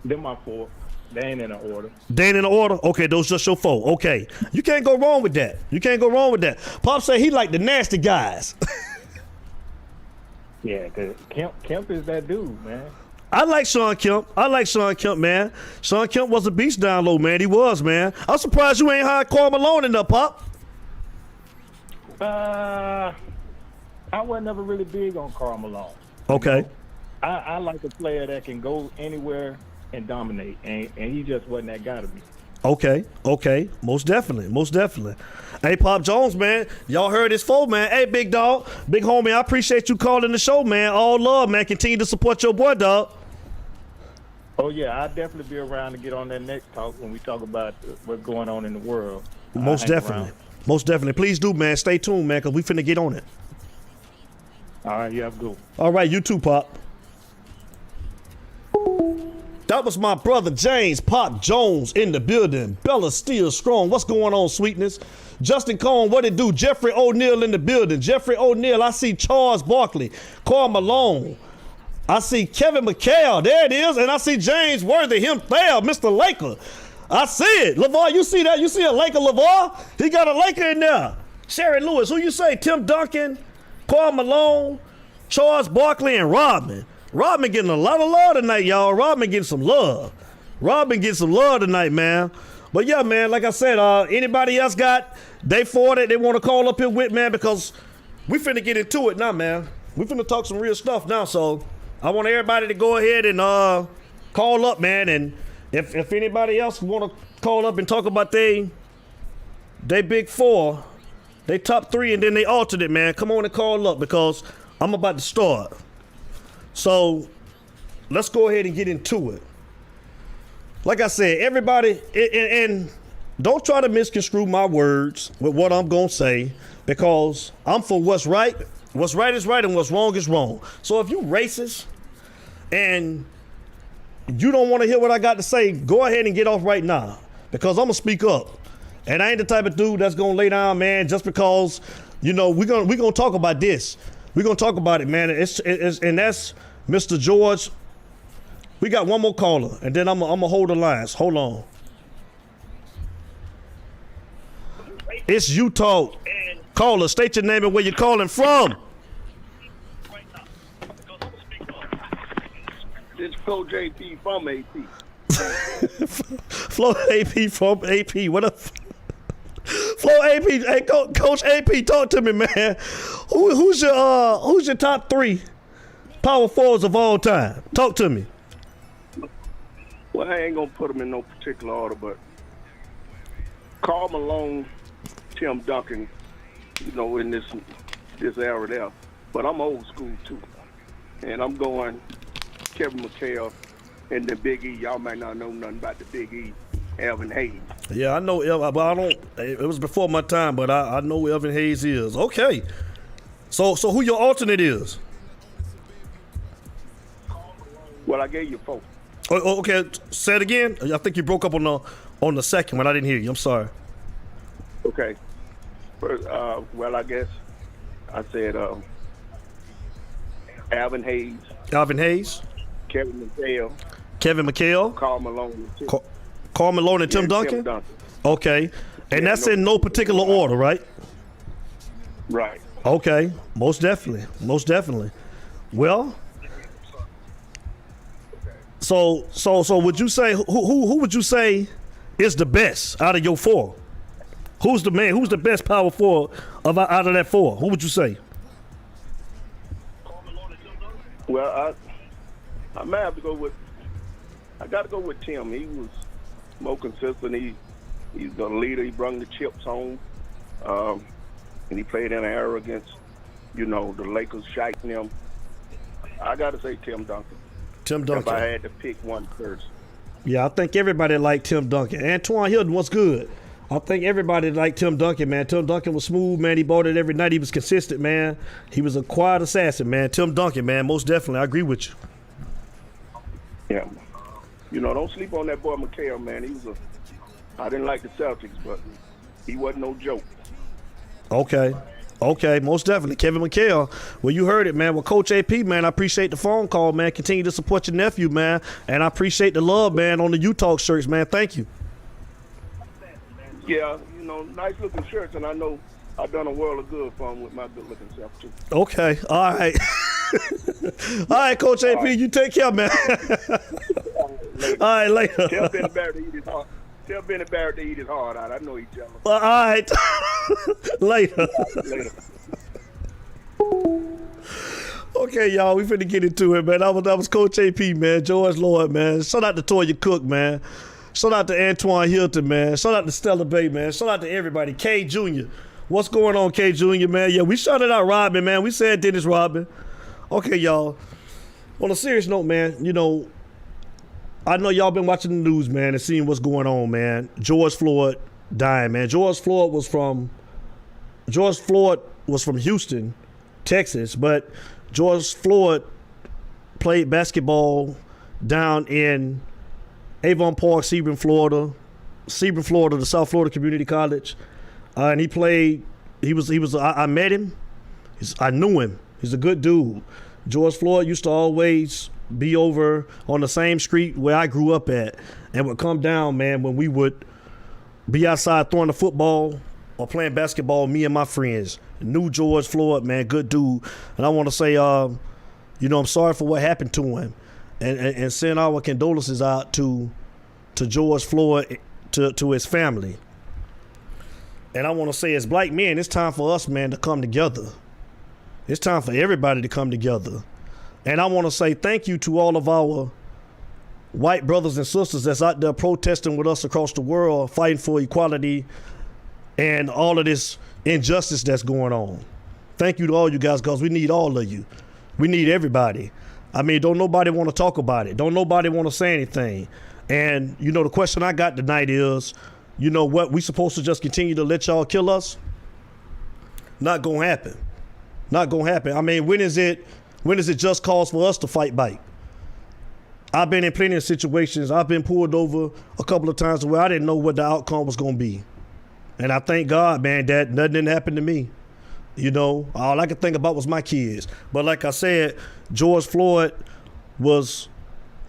Them my 4. They ain't in an order. They ain't in an order? Okay, those just your 4. Okay. You can't go wrong with that. Pop say he like the nasty guys. Yeah, because Kemp is that dude, man. I like Sean Kemp, man. Sean Kemp was a beast down low, man. He was, man. I'm surprised you ain't hired Karl Malone in there, Pop. I was never really big on Karl Malone. Okay. I like a player that can go anywhere and dominate, and he just wasn't that guy to me. Okay, most definitely. Hey, Pop Jones, man, y'all heard his 4, man. Hey, big dog, big homie, I appreciate you calling the show, man. All love, man. Continue to support your boy, dog. Oh yeah, I'll definitely be around to get on that next talk when we talk about what's going on in the world. Most definitely. Please do, man. Stay tuned, man, because we finna get on it. All right, you have a good one. All right, you too, Pop. That was my brother James Pop Jones in the building. Bella still strong. What's going on, sweetness? Justin Cohn, what it do? Jeffrey O'Neal in the building. Jeffrey O'Neal, I see Charles Barkley, Carl Malone. I see Kevin McHale, there it is. And I see James Worthy, him there, Mr. Laker. I see it. LeVar, you see that? You see a Laker, LeVar? He got a Laker in there. Sherry Lewis, who you say? Tim Duncan, Carl Malone, Charles Barkley, and Rodman. Rodman getting a lot of love tonight, y'all. Rodman getting some love. Rodman getting some love tonight, man. But yeah, man, like I said, anybody else got day 4 that they want to call up here with, man, because we finna get into it now, man. We finna talk some real stuff now, so I want everybody to go ahead and call up, man, and if anybody else want to call up and talk about they big 4, they top 3, and then they alternate, man, come on and call up because I'm about to start. So let's go ahead and get into it. Like I said, everybody, and don't try to misconstrue my words with what I'm going to say because I'm for what's right. What's right is right and what's wrong is wrong. So if you racist and you don't want to hear what I got to say, go ahead and get off right now because I'm going to speak up. And I ain't the type of dude that's going to lay down, man, just because, you know, we're gonna talk about this. We're going to talk about it, man. And that's Mr. George. We got one more caller, and then I'm going to hold the lines. Hold on. It's Utah. Caller, state your name and where you're calling from. It's Flo JP from AP. Flo AP from AP. What up? Flo AP. Hey, Coach AP, talk to me, man. Who's your top 3 power forwards of all time? Talk to me. Well, I ain't gonna put them in no particular order, but Karl Malone, Tim Duncan, you know, in this era there. But I'm old school too, and I'm going Kevin McHale and the Big E. Y'all might not know nothing about the Big E, Elvin Hayes. Yeah, I know, but I don't. It was before my time, but I know who Elvin Hayes is. Okay, so who your alternate is? Well, I gave you 4. Oh, okay. Say it again. I think you broke up on the second one. I didn't hear you. I'm sorry. Okay. First, well, I guess I said Alvin Hayes. Alvin Hayes. Kevin McHale. Kevin McHale. Karl Malone. Karl Malone and Tim Duncan? Tim Duncan. Okay. And that's in no particular order, right? Right. Okay. Most definitely. Most definitely. Well, so would you say who would you say is the best out of your 4? Who's the man? Who's the best power forward out of that 4? Who would you say? Well, I might have to go with. I got to go with Tim. He was more consistent. He's the leader. He brought the chips home, and he played in an era against, you know, the Lakers shiting them. I got to say Tim Duncan. Tim Duncan. If I had to pick one first. Yeah, I think everybody liked Tim Duncan. Antoine Hilton was good. I think everybody liked Tim Duncan, man. Tim Duncan was smooth, man. He bought it every night. He was consistent, man. He was a quiet assassin, man. Tim Duncan, man. Most definitely. I agree with you. Yeah. You know, don't sleep on that boy McHale, man. I didn't like the Celtics, but he wasn't no joke. Okay, most definitely. Kevin McHale. Well, you heard it, man. Well, Coach AP, man, I appreciate the phone call, man. Continue to support your nephew, man. And I appreciate the love, man, on the U-Talk shirts, man. Thank you. Yeah, you know, nice-looking shirts, and I know I've done a world of good for him with my good-looking self, too. Okay, all right. All right, Coach AP, you take care, man. All right, later. Tell Benny Barrett to eat his heart. Tell Benny Barrett to eat his heart out. I know he's jealous. All right. Later. Later. Okay, y'all, we finna get into it, man. That was Coach AP, man. George Lloyd, man. Shout out to Toya Cook, man. Shout out to Antoine Hilton, man. Shout out to Stella Bay, man. Shout out to everybody. K Jr. What's going on, K Jr., man? Yeah, we shouted out Rodman, man. We said Dennis Rodman. Okay, y'all. On a serious note, man, you know, I know y'all been watching the news, man, and seeing what's going on, man. George Floyd dying, man. George Floyd was from Houston, Texas, but George Floyd played basketball down in Avon Park, Sebring, Florida, the South Florida Community College, and he played. I met him. I knew him. He's a good dude. George Floyd used to always be over on the same street where I grew up at, and would come down, man, when we would be outside throwing the football or playing basketball, me and my friends. Knew George Floyd, man, good dude. And I want to say, I'm sorry for what happened to him, and send our condolences out to George Floyd, to his family. And I want to say, as black men, it's time for us, man, to come together. It's time for everybody to come together. And I want to say thank you to all of our white brothers and sisters that's out there protesting with us across the world, fighting for equality and all of this injustice that's going on. Thank you to all you guys, because we need all of you. We need everybody. I mean, don't nobody want to talk about it. Don't nobody want to say anything. And, the question I got tonight is, what, we supposed to just continue to let y'all kill us? Not gonna happen. Not gonna happen. I mean, when is it just cause for us to fight back? I've been in plenty of situations. I've been pulled over a couple of times where I didn't know what the outcome was gonna be. And I thank God, man, that nothing didn't happen to me. All I could think about was my kids. But like I said, George Floyd was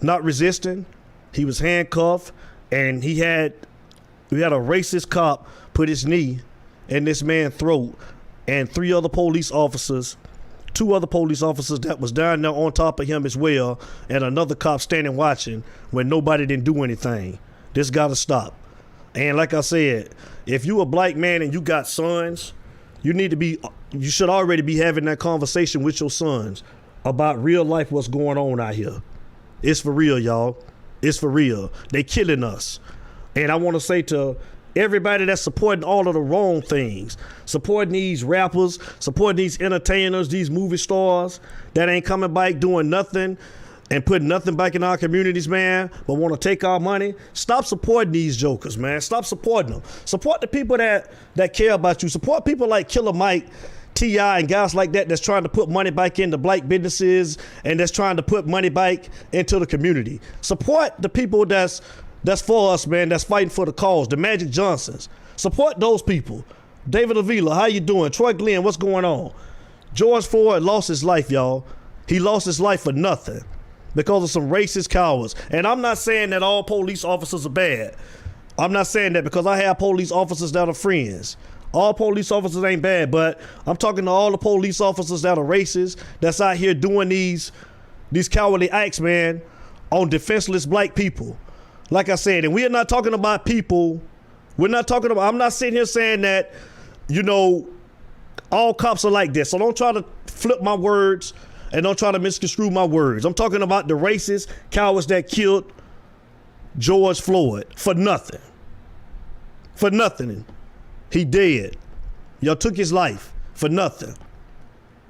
not resisting. He was handcuffed, and we had a racist cop put his knee in this man's throat, and two other police officers that was down there on top of him as well, and another cop standing watching when nobody didn't do anything. This got to stop. And like I said, if you a black man and you got sons, you should already be having that conversation with your sons about real life, what's going on out here. It's for real, y'all. It's for real. They killing us. And I want to say to everybody that's supporting all of the wrong things, supporting these rappers, supporting these entertainers, these movie stars that ain't coming back doing nothing and putting nothing back in our communities, man, but want to take our money, stop supporting these jokers, man. Stop supporting them. Support the people that care about you. Support people like Killer Mike, T.I., and guys like that that's trying to put money back into black businesses and that's trying to put money back into the community. Support the people that's for us, man, that's fighting for the cause, the Magic Johnsons. Support those people. David Avila, how you doing? Troy Glenn, what's going on? George Floyd lost his life, y'all. He lost his life for nothing because of some racist cowards. And I'm not saying that all police officers are bad. I'm not saying that, because I have police officers that are friends. All police officers ain't bad, but I'm talking to all the police officers that are racist, that's out here doing these cowardly acts, man, on defenseless black people. Like I said, and we are not talking about people. I'm not sitting here saying that, all cops are like this. So don't try to flip my words and don't try to misconstrue my words. I'm talking about the racist cowards that killed George Floyd for nothing. For nothing. He dead. Y'all took his life for nothing.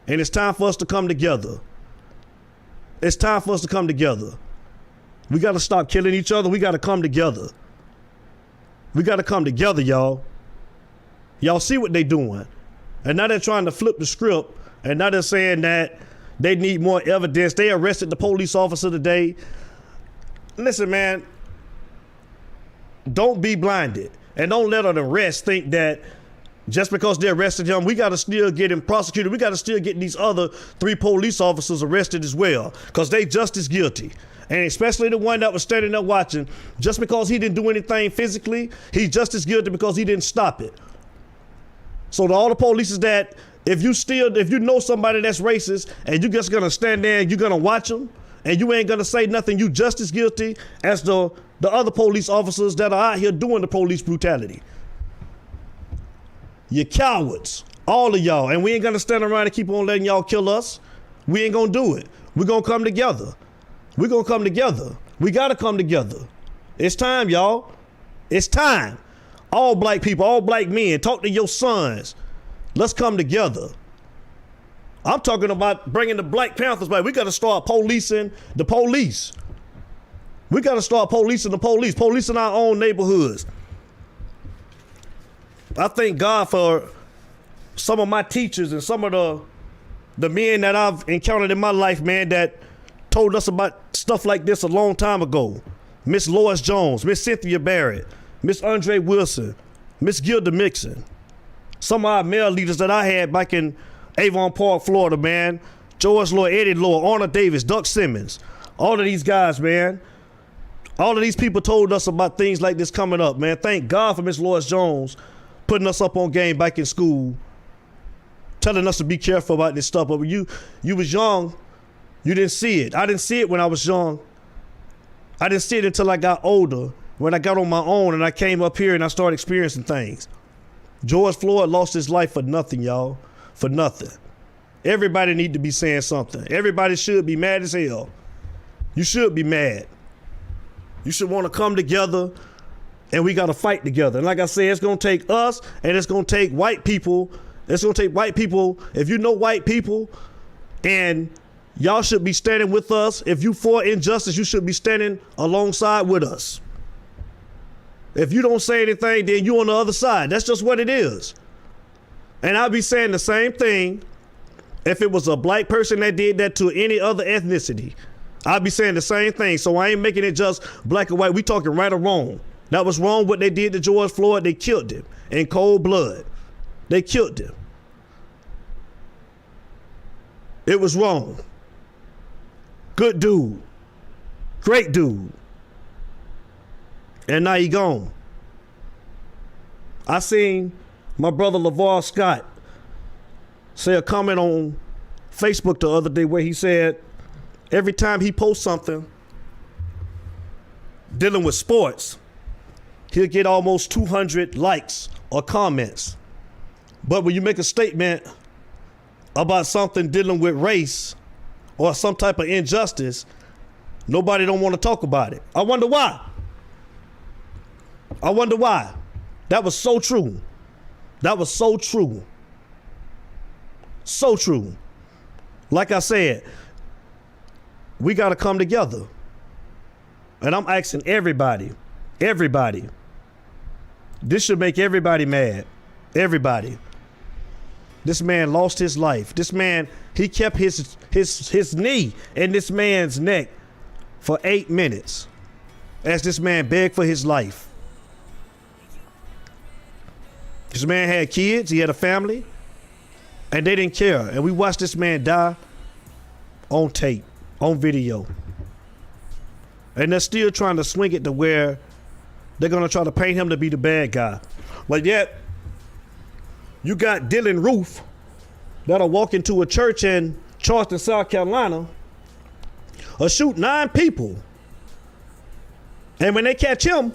And it's time for us to come together. It's time for us to come together. We got to stop killing each other. We got to come together. We got to come together, y'all. Y'all see what they doing. And now they're trying to flip the script. And now they're saying that they need more evidence. They arrested the police officer today. Listen, man, don't be blinded. And don't let an arrest think that just because they arrested him, we got to still get him prosecuted. We got to still get these other 3 police officers arrested as well, because they just as guilty. And especially the one that was standing there watching, just because he didn't do anything physically, he's just as guilty because he didn't stop it. So to all the police is that if you know somebody that's racist and you're just going to stand there and you're going to watch them and you ain't going to say nothing, you just as guilty as the other police officers that are out here doing the police brutality. You cowards, all of y'all. And we ain't going to stand around and keep on letting y'all kill us. We ain't going to do it. We're going to come together. We're going to come together. We got to come together. It's time, y'all. It's time. All black people, all black men, talk to your sons. Let's come together. I'm talking about bringing the Black Panthers back. We got to start policing the police. We got to start policing the police, policing our own neighborhoods. I thank God for some of my teachers and some of the men that I've encountered in my life, man, that told us about stuff like this a long time ago. Miss Lois Jones, Miss Cynthia Barrett, Miss Andre Wilson, Miss Gilda Mixon. Some of our male leaders that I had back in Avon Park, Florida, man. George Lloyd, Eddie Lloyd, Arnold Davis, Duck Simmons. All of these guys, man. All of these people told us about things like this coming up, man. Thank God for Miss Lois Jones putting us up on game back in school, telling us to be careful about this stuff. But when you was young, you didn't see it. I didn't see it when I was young. I didn't see it until I got older, when I got on my own and I came up here and I started experiencing things. George Floyd lost his life for nothing, y'all. For nothing. Everybody need to be saying something. Everybody should be mad as hell. You should be mad. You should want to come together and we got to fight together. And like I said, it's going to take us and it's going to take white people. It's going to take white people. If you know white people, and y'all should be standing with us. If you for injustice, you should be standing alongside with us. If you don't say anything, then you on the other side. That's just what it is. And I'll be saying the same thing if it was a black person that did that to any other ethnicity. I'll be saying the same thing. So I ain't making it just black or white. We talking right or wrong. That was wrong what they did to George Floyd. They killed him in cold blood. They killed him. It was wrong. Good dude. Great dude. And now he gone. I seen my brother LeVar Scott say a comment on Facebook the other day where he said every time he posts something dealing with sports, he'll get almost 200 likes or comments. But when you make a statement about something dealing with race or some type of injustice, nobody don't want to talk about it. I wonder why. I wonder why. That was so true. That was so true. So true. Like I said, we got to come together. And I'm asking everybody. This should make everybody mad. Everybody. This man lost his life. This man, he kept his knee in this man's neck for 8 minutes as this man begged for his life. This man had kids, he had a family, and they didn't care. And we watched this man die on tape, on video. And they're still trying to swing it to where they're going to try to paint him to be the bad guy. But yet, you got Dylan Roof that'll walk into a church in Charleston, South Carolina, or shoot 9 people. And when they catch him,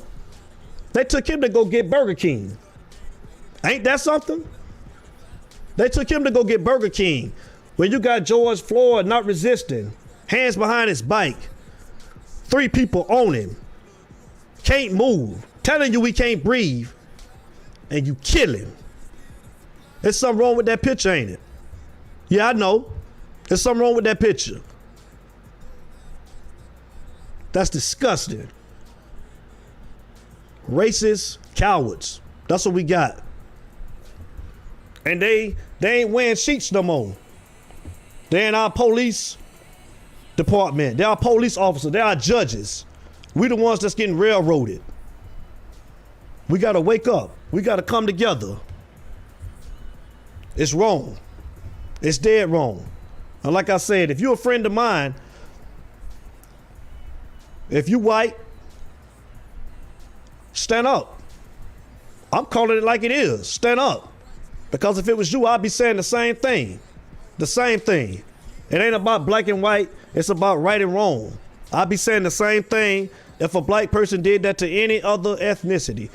they took him to go get Burger King. Ain't that something? They took him to go get Burger King. When you got George Floyd not resisting, hands behind his bike, 3 people on him, can't move, telling you he can't breathe, and you kill him. There's something wrong with that picture, ain't it? Yeah, I know. There's something wrong with that picture. That's disgusting. Racist cowards. That's what we got. And they ain't wearing sheets no more. They're in our police department. They're our police officers. They're our judges. We the ones that's getting railroaded. We got to wake up. We got to come together. It's wrong. It's dead wrong. And like I said, if you're a friend of mine, if you white, stand up. I'm calling it like it is. Stand up. Because if it was you, I'd be saying the same thing. The same thing. It ain't about black and white. It's about right and wrong. I'd be saying the same thing if a black person did that to any other ethnicity.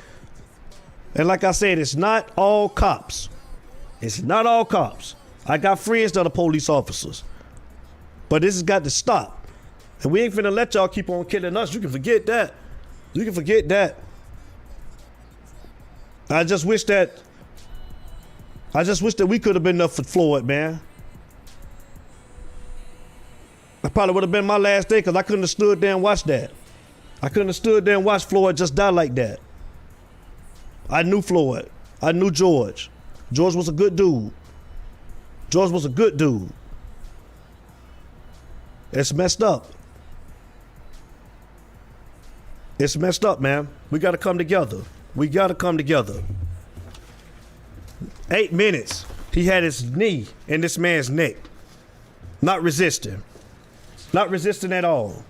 And like I said, it's not all cops. It's not all cops. I got friends that are police officers. But this has got to stop. And we ain't finna let y'all keep on killing us. You can forget that. You can forget that. I just wish that we could have been there for Floyd, man. That probably would have been my last day because I couldn't have stood there and watched that. I couldn't have stood there and watched Floyd just die like that. I knew Floyd. I knew George. George was a good dude. George was a good dude. It's messed up. It's messed up, man. We got to come together. We got to come together. 8 minutes. He had his knee in this man's neck. Not resisting. Not resisting at all.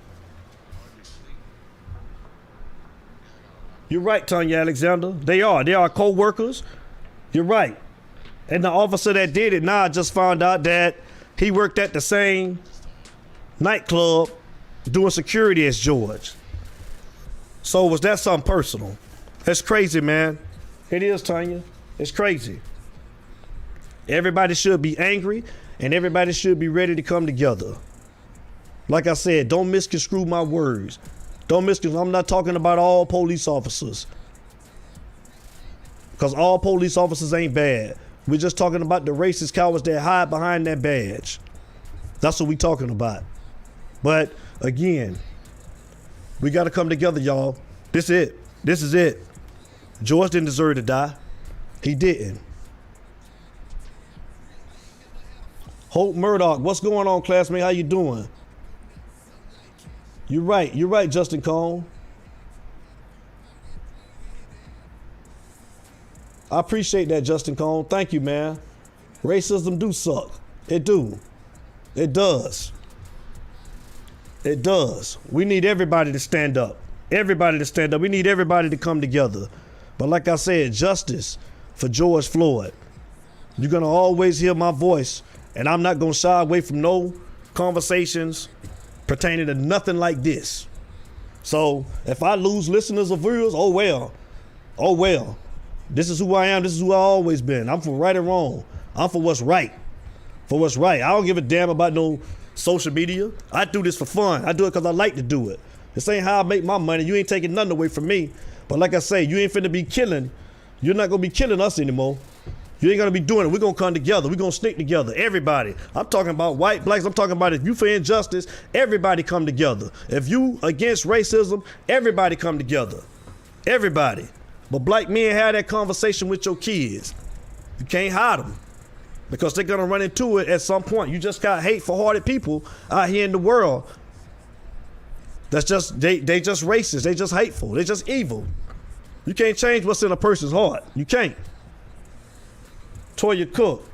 You're right, Tanya Alexander. They are co-workers. You're right. And the officer that did it, now I just found out that he worked at the same nightclub doing security as George. So was that something personal? That's crazy, man. It is, Tanya. It's crazy. Everybody should be angry and everybody should be ready to come together. Like I said, don't misconstrue my words. Don't misconstrue. I'm not talking about all police officers. Because all police officers ain't bad. We're just talking about the racist cowards that hide behind that badge. That's what we talking about. But again, we got to come together, y'all. This is it. This is it. George didn't deserve to die. He didn't. Hope Murdoch, what's going on, classmate? How you doing? You're right, Justin Cone. I appreciate that, Justin Cone. Thank you, man. Racism do suck. It do. It does. It does. We need everybody to stand up. Everybody to stand up. We need everybody to come together. But like I said, justice for George Floyd. You're going to always hear my voice, and I'm not going to shy away from no conversations pertaining to nothing like this. So if I lose listeners or viewers, oh well. Oh well. This is who I am. This is who I always been. I'm for right and wrong. I'm for what's right. For what's right. I don't give a damn about no social media. I do this for fun. I do it because I like to do it. This ain't how I make my money. You ain't taking nothing away from me. But like I say, you ain't finna be killing. You're not gonna be killing us anymore. You ain't gonna be doing it. We're gonna come together. We're gonna stick together. Everybody. I'm talking about white, blacks. I'm talking about if you for injustice, everybody come together. If you against racism, everybody come together. Everybody. But black men have that conversation with your kids. You can't hide them because they're gonna run into it at some point. You just got hateful-hearted people out here in the world. That's just they just racist. They just hateful. They just evil. You can't change what's in a person's heart. You can't. Toya Cook,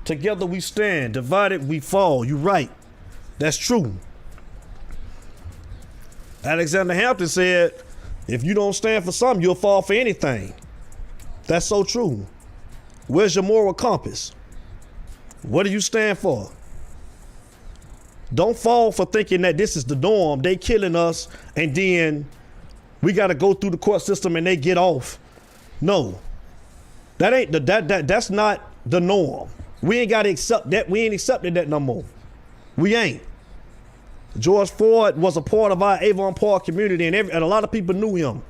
together we stand, divided we fall. You right. That's true. Alexander Hampton said, if you don't stand for something, you'll fall for anything. That's so true. Where's your moral compass? What do you stand for? Don't fall for thinking that this is the norm. They killing us and then we got to go through the court system and they get off. No. That ain't that's not the norm. We ain't got to accept that. We ain't accepting that no more. We ain't. George Floyd was a part of our Avon Park community and a lot of people knew him.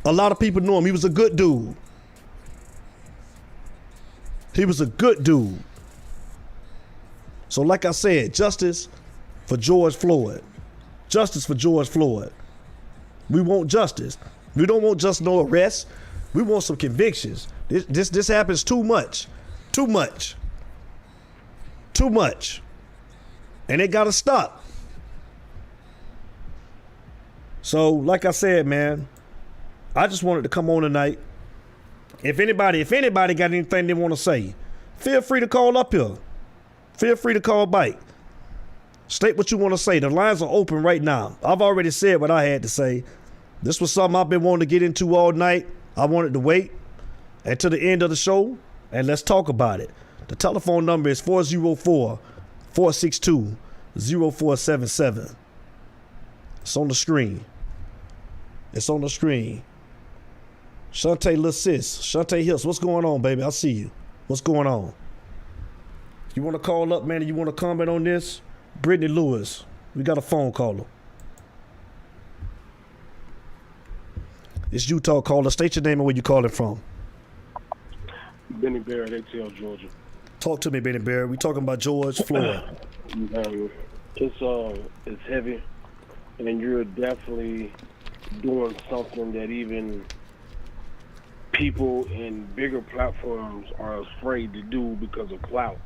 A lot of people knew him. He was a good dude. He was a good dude. So like I said, justice for George Floyd. Justice for George Floyd. We want justice. We don't want just no arrest. We want some convictions. This happens too much. Too much. Too much. And it gotta stop. So like I said, man, I just wanted to come on tonight. If anybody got anything they want to say, feel free to call up here. Feel free to call back. State what you want to say. The lines are open right now. I've already said what I had to say. This was something I've been wanting to get into all night. I wanted to wait until the end of the show and let's talk about it. The telephone number is 404-462-0477. It's on the screen. It's on the screen. Shantae, little sis. Shantae Hills, what's going on, baby? I see you. What's going on? You want to call up, man, and you want to comment on this? Brittany Lewis, we got a phone caller. It's Utah caller. State your name and where you calling from. Benny Bear at ATL, Georgia. Talk to me, Benny Bear. We talking about George Floyd. It's heavy, and you're definitely doing something that even people in bigger platforms are afraid to do because of clout.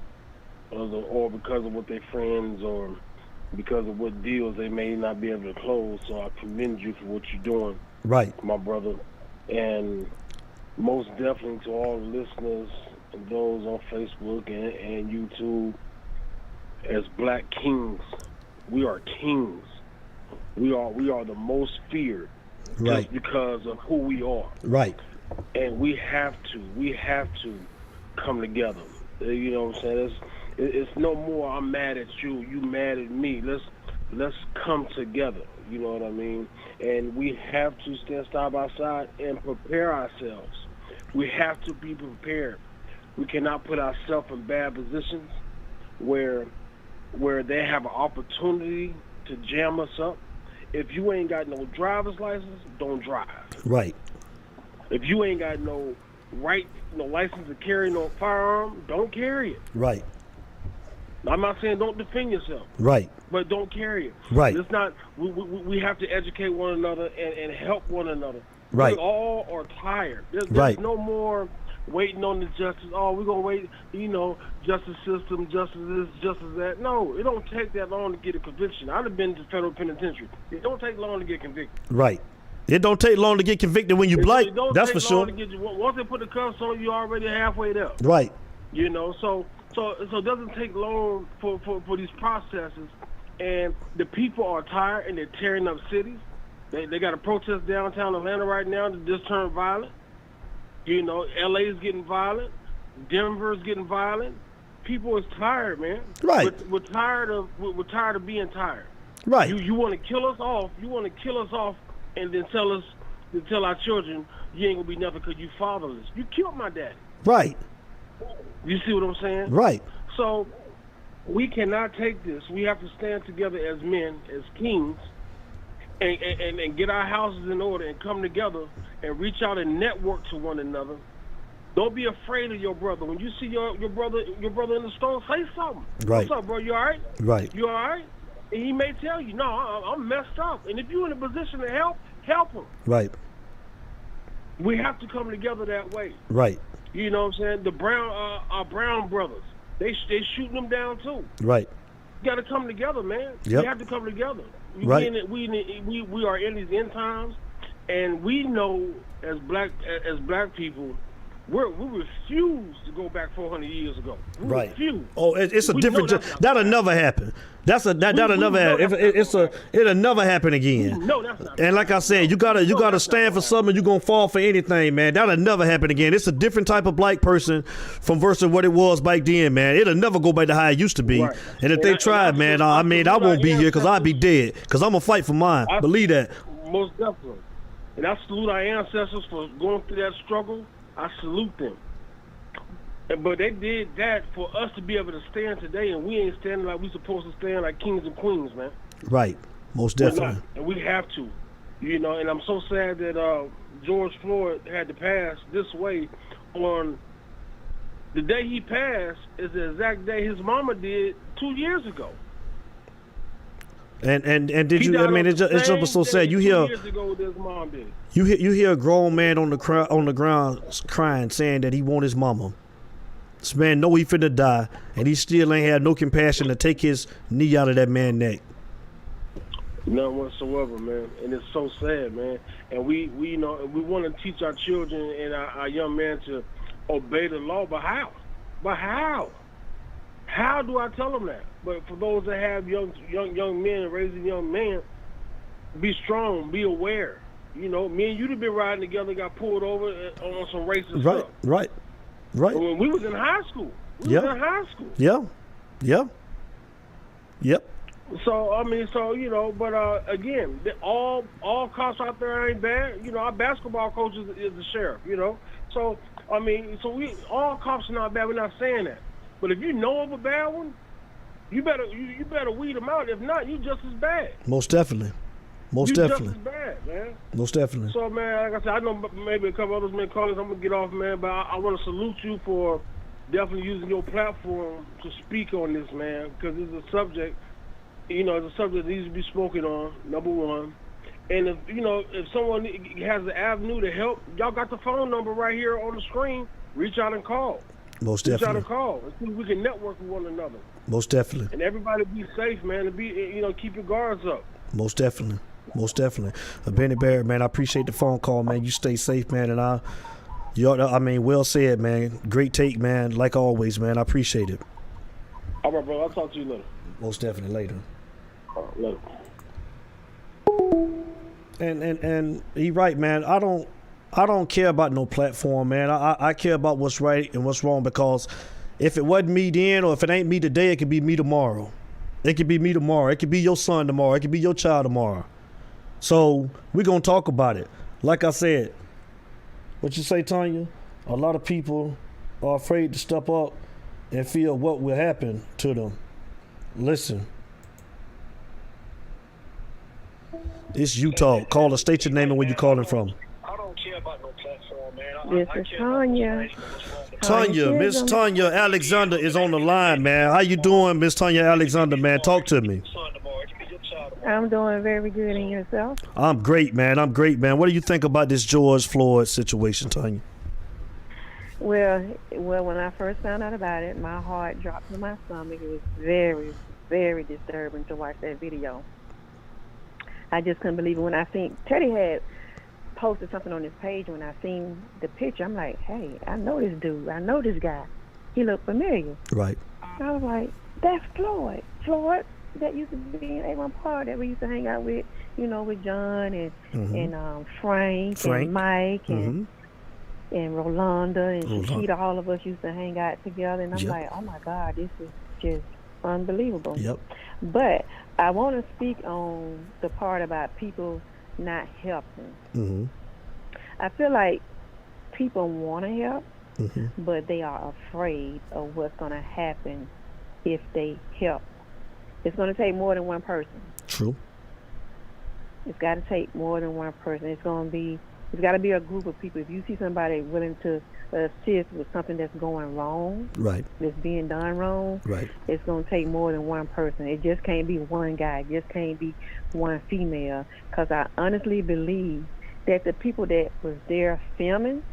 Or because of what their friends or because of what deals they may not be able to close. So I commend you for what you're doing. Right. my brother. And most definitely to all the listeners and those on Facebook and YouTube, as Black kings, we are kings. We are the most feared, Right. just because of who we are. Right. And we have to come together. You know what I'm saying? It's no more I'm mad at you, you mad at me. Let's come together. You know what I mean? And we have to stand side by side and prepare ourselves. We have to be prepared. We cannot put ourselves in bad positions where they have an opportunity to jam us up. If you ain't got no driver's license, don't drive. Right. If you ain't got no license to carry no firearm, don't carry it. Right. I'm not saying don't defend yourself. Right. But don't carry it. Right. It's not. We have to educate one another and help one another. Right. We all are tired. There's Right. no more waiting on the justice. Oh, we're gonna wait. Justice system, justice this, justice that. No, it don't take that long to get a conviction. I've been to federal penitentiary. It don't take long to get convicted. Right. It don't take long to get convicted when you black. That's for sure. Once they put the cuffs on you, already halfway there. Right. So it doesn't take long for these processes, and the people are tired and they're tearing up cities. They got a protest downtown Atlanta right now to just turn violent. LA's getting violent, Denver's getting violent. People is tired, man. Right. We're tired of being tired. Right. You want to kill us off. You want to kill us off, and then tell our children you ain't gonna be nothing because you fatherless. You killed my daddy. Right. You see what I'm saying? Right. So we cannot take this. We have to stand together as men, as kings, and get our houses in order and come together and reach out and network to one another. Don't be afraid of your brother. When you see your brother in the store, say something. Right. What's up, bro? You all right? Right. You all right? And he may tell you, no, I'm messed up. And if you're in a position to help him. Right. We have to come together that way. Right. You know what I'm saying? Our Brown brothers, they shooting them down too. Right. You got to come together, man. Yep. We have to come together. Right. We are in these end times, and we know as black people, we refuse to go back 400 years ago. We Right. refuse. Oh, it's a We different. know that's That'll never happen. That'll never happen. It'll never happen again. No, that's not. And like I said, you gotta stand for something. You're gonna fall for anything, man. That'll never happen again. It's a different type of black person from versus what it was back then, man. It'll never go back to how it used to be. Right. And if they tried, man, I won't be here because I'll be dead. Because I'm gonna fight for mine. Believe that. Most definitely. And I salute our ancestors for going through that struggle. I salute them. But they did that for us to be able to stand today, and we ain't standing like we supposed to stand like kings and queens, man. Right. Most We're definitely. not. And we have to. And I'm so sad that George Floyd had to pass this way on the day he passed is the exact day his mama did 2 years ago. And did you? I mean, it's just so sad. You hear 2 years ago, his mom did. you hear a grown man on the ground crying, saying that he want his mama. This man know he finna die, and he still ain't had no compassion to take his knee out of that man's neck. None whatsoever, man. And it's so sad, man. And we want to teach our children and our young men to obey the law, but how? How do I tell them that? But for those that have young men, raising young men, be strong, be aware. Me and you'd have been riding together, got pulled over on some racist stuff. Right. When we was in high school. Yep. So, but again, all cops out there ain't bad. Our basketball coach is the sheriff, So, we all cops are not bad. We're not saying that. But if you know of a bad one, you better weed them out. If not, you just as bad. Most definitely. Just as bad, man. Most definitely. So, man, like I said, I know maybe a couple others may call us. I'm going to get off, man. But I want to salute you for definitely using your platform to speak on this, man. Because it's a subject, it's a subject that needs to be spoken on, number one. And if someone has the avenue to help, y'all got the phone number right here on the screen. Reach out and call. Most definitely. Reach out and call. And see if we can network with one another. Most definitely. And everybody be safe, man. And keep your guards up. Most definitely. Most definitely. Benny Barrett, man, I appreciate the phone call, man. You stay safe, man, and I mean, well said, man. Great take, man. Like always, man. I appreciate it. All right, bro. I'll talk to you later. Most definitely later. Later. And he right, man. I don't care about no platform, man. I care about what's right and what's wrong, because if it wasn't me then, or if it ain't me today, it could be me tomorrow. It could be me tomorrow. It could be your son tomorrow. It could be your child tomorrow. So we're going to talk about it. Like I said, what you say, Tanya? A lot of people are afraid to step up and feel what will happen to them. Listen. It's Utah. Call us. State your name and where you calling from. I don't care about no platform, man. This is Tanya. Tanya, Miss Tanya Alexander is on the line, man. How you doing, Miss Tanya Alexander, man? Talk to me. I'm doing very good, and yourself? I'm great, man. What do you think about this George Floyd situation, Tanya? Well, when I first found out about it, my heart dropped to my stomach. It was very, very disturbing to watch that video. I just couldn't believe it. When I seen Teddy had posted something on his page, when I seen the picture, I'm like, hey, I know this dude. I know this guy. He looked familiar. Right. I was like, that's Floyd. Floyd that used to be in A1 Park that we used to hang out with, with John and Frank and Mike and Rolanda and Shakita. All of us used to hang out together, and I'm like, oh my God, this is just unbelievable. Yep. But I want to speak on the part about people not helping. I feel like people want to help, but they are afraid of what's going to happen if they help. It's going to take more than one person. True. It's got to take more than one person. It's got to be a group of people. If you see somebody willing to assist with something that's going wrong, right, that's being done wrong, right, it's going to take more than one person. It just can't be one guy. It just can't be one female. Because I honestly believe that the people that was there filming,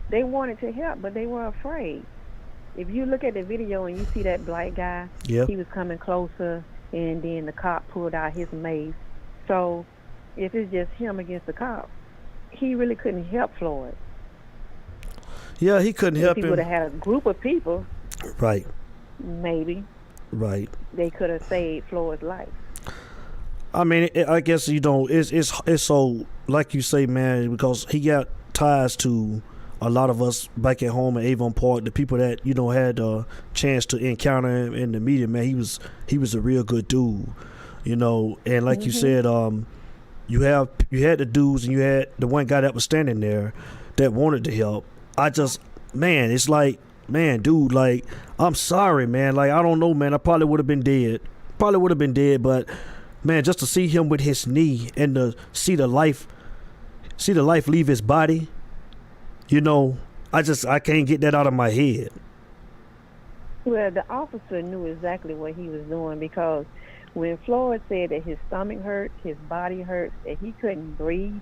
they wanted to help, but they were afraid. If you look at the video and you see that black guy, he was coming closer, and then the cop pulled out his mace. So if it's just him against the cop, he really couldn't help Floyd. Yeah, he couldn't help him. If he would have had a group of people, right, maybe, right, they could have saved Floyd's life. I mean, I guess it's so, like you say, man, because he got ties to a lot of us back at home in Avon Park, the people that had a chance to encounter him in the media. Man, he was a real good dude, and like you said, you had the dudes and you had the one guy that was standing there that wanted to help. It's like, man, dude, like, I'm sorry, man, like, I don't know, man, I probably would have been dead, but man, just to see him with his knee and to see the life leave his body, I can't get that out of my head. Well, the officer knew exactly what he was doing, because when Floyd said that his stomach hurts, his body hurts, that he couldn't breathe,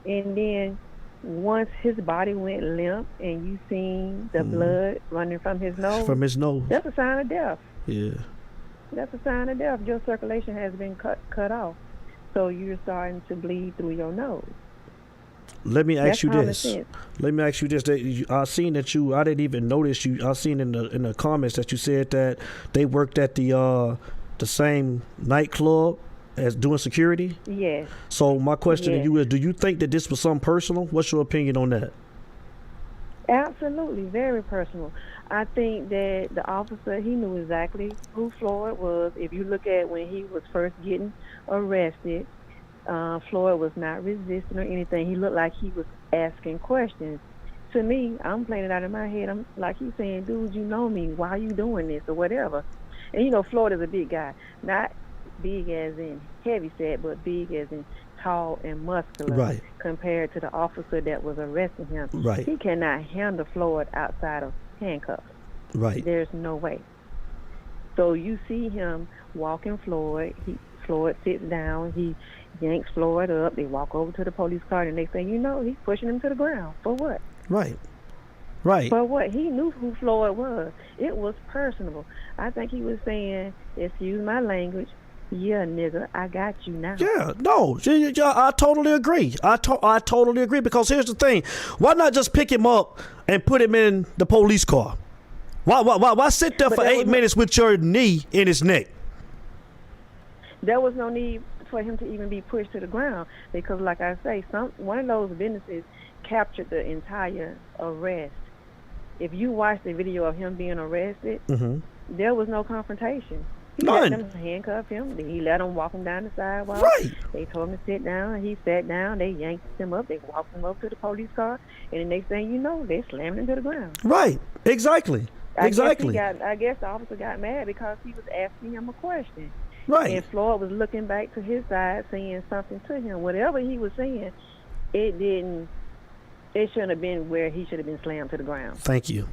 and then once his body went limp and you seen the blood running from his nose, that's a sign of death. Yeah. That's a sign of death. Your circulation has been cut off, so you're starting to bleed through your nose. Let me ask you this. I seen that I didn't even notice you. I seen in the comments that you said that they worked at the same nightclub as doing security. Yes. So my question to you is: do you think that this was something personal? What's your opinion on that? Absolutely, very personal. I think that the officer, he knew exactly who Floyd was. If you look at when he was first getting arrested, Floyd was not resisting or anything. He looked like he was asking questions. To me, I'm playing it out in my head. I'm like, he's saying, dude, you know me. Why are you doing this or whatever? And, Floyd is a big guy. Not big as in heavy set, but big as in tall and muscular, right, compared to the officer that was arresting him. Right. He cannot handle Floyd outside of handcuffs. Right. There's no way. So you see him walking Floyd. Floyd sits down. He yanks Floyd up. They walk over to the police car, and next thing you know, he's pushing him to the ground. For what? Right. Right. For what? He knew who Floyd was. It was personable. I think he was saying, excuse my language, Yeah, nigga, I got you now. Yeah, no, I totally agree. I totally agree, because here's the thing: why not just pick him up and put him in the police car? Why sit there for 8 minutes with your knee in his neck? There was no need for him to even be pushed to the ground, because, like I say, one of those businesses captured the entire arrest. If you watch the video of him being arrested, there was no confrontation. He let them handcuff him. Then he let them walk him down the sidewalk. Right. They told him to sit down, and he sat down. They yanked him up. They walked him up to the police car, and the next thing you know, they slammed him to the ground. Right. Exactly. I guess the officer got mad because he was asking him a question. Right. And Floyd was looking back to his side, saying something to him. Whatever he was saying, it shouldn't have been where he should have been slammed to the ground. Thank you.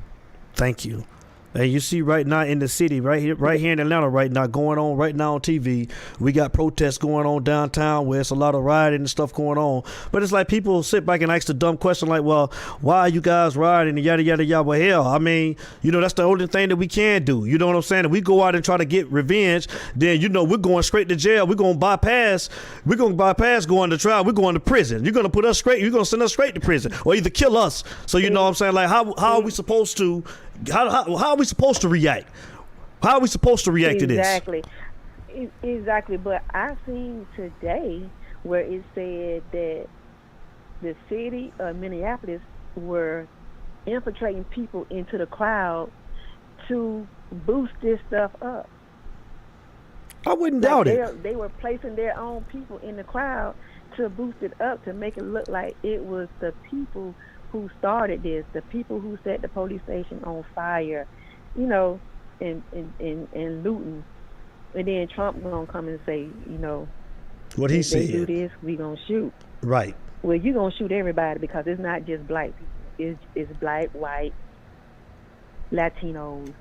And you see right now in the city, right here in Atlanta right now, going on right now on TV, we got protests going on downtown where it's a lot of rioting and stuff going on. But it's like people sit back and ask the dumb question like, well, why are you guys rioting and yada, yada, yada? Well, hell, I mean, that's the only thing that we can do. You know what I'm saying? If we go out and try to get revenge, then, we're going straight to jail. We're going to bypass going to trial. We're going to prison. You're going to put us straight. You're going to send us straight to prison or either kill us. So, you know what I'm saying? Like, how are we supposed to... How are we supposed to react? How are we supposed to react to this? Exactly. But I seen today where it said that the city of Minneapolis were infiltrating people into the crowd to boost this stuff up. I wouldn't doubt it. They were placing their own people in the crowd to boost it up, to make it look like it was the people who started this, the people who set the police station on fire, and looting. And then Trump gonna come and say, what he said. They do this, we gonna shoot. Right. Well, you gonna shoot everybody, because it's not just black people. It's black, white, Latinos,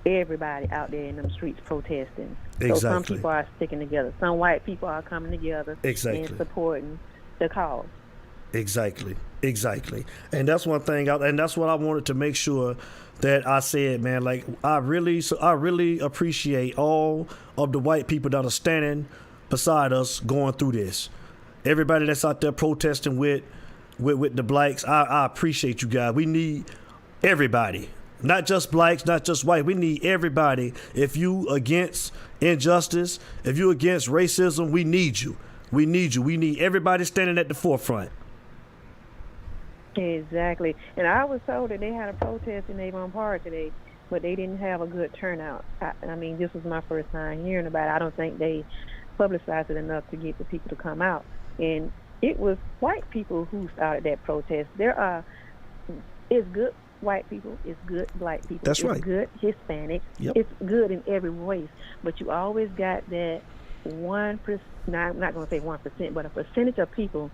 everybody out there in them streets protesting. Exactly. So some people are sticking together. Some white people are coming together and supporting the cause. Exactly. And that's one thing, and that's what I wanted to make sure that I said, man. Like, I really appreciate all of the white people that are standing beside us going through this. Everybody that's out there protesting with the blacks, I appreciate you guys. We need everybody, not just blacks, not just white. We need everybody. If you against injustice, if you against racism, we need you. We need everybody standing at the forefront. Exactly. And I was told that they had a protest in Avon Park today, but they didn't have a good turnout. I mean, this was my first time hearing about it. I don't think they publicized it enough to get the people to come out. And it was white people who started that protest. It's good white people, it's good black people, That's right. It's good Hispanic, Yep. It's good in every race. But you always got that 1%, I'm not going to say 1%, but a percentage of people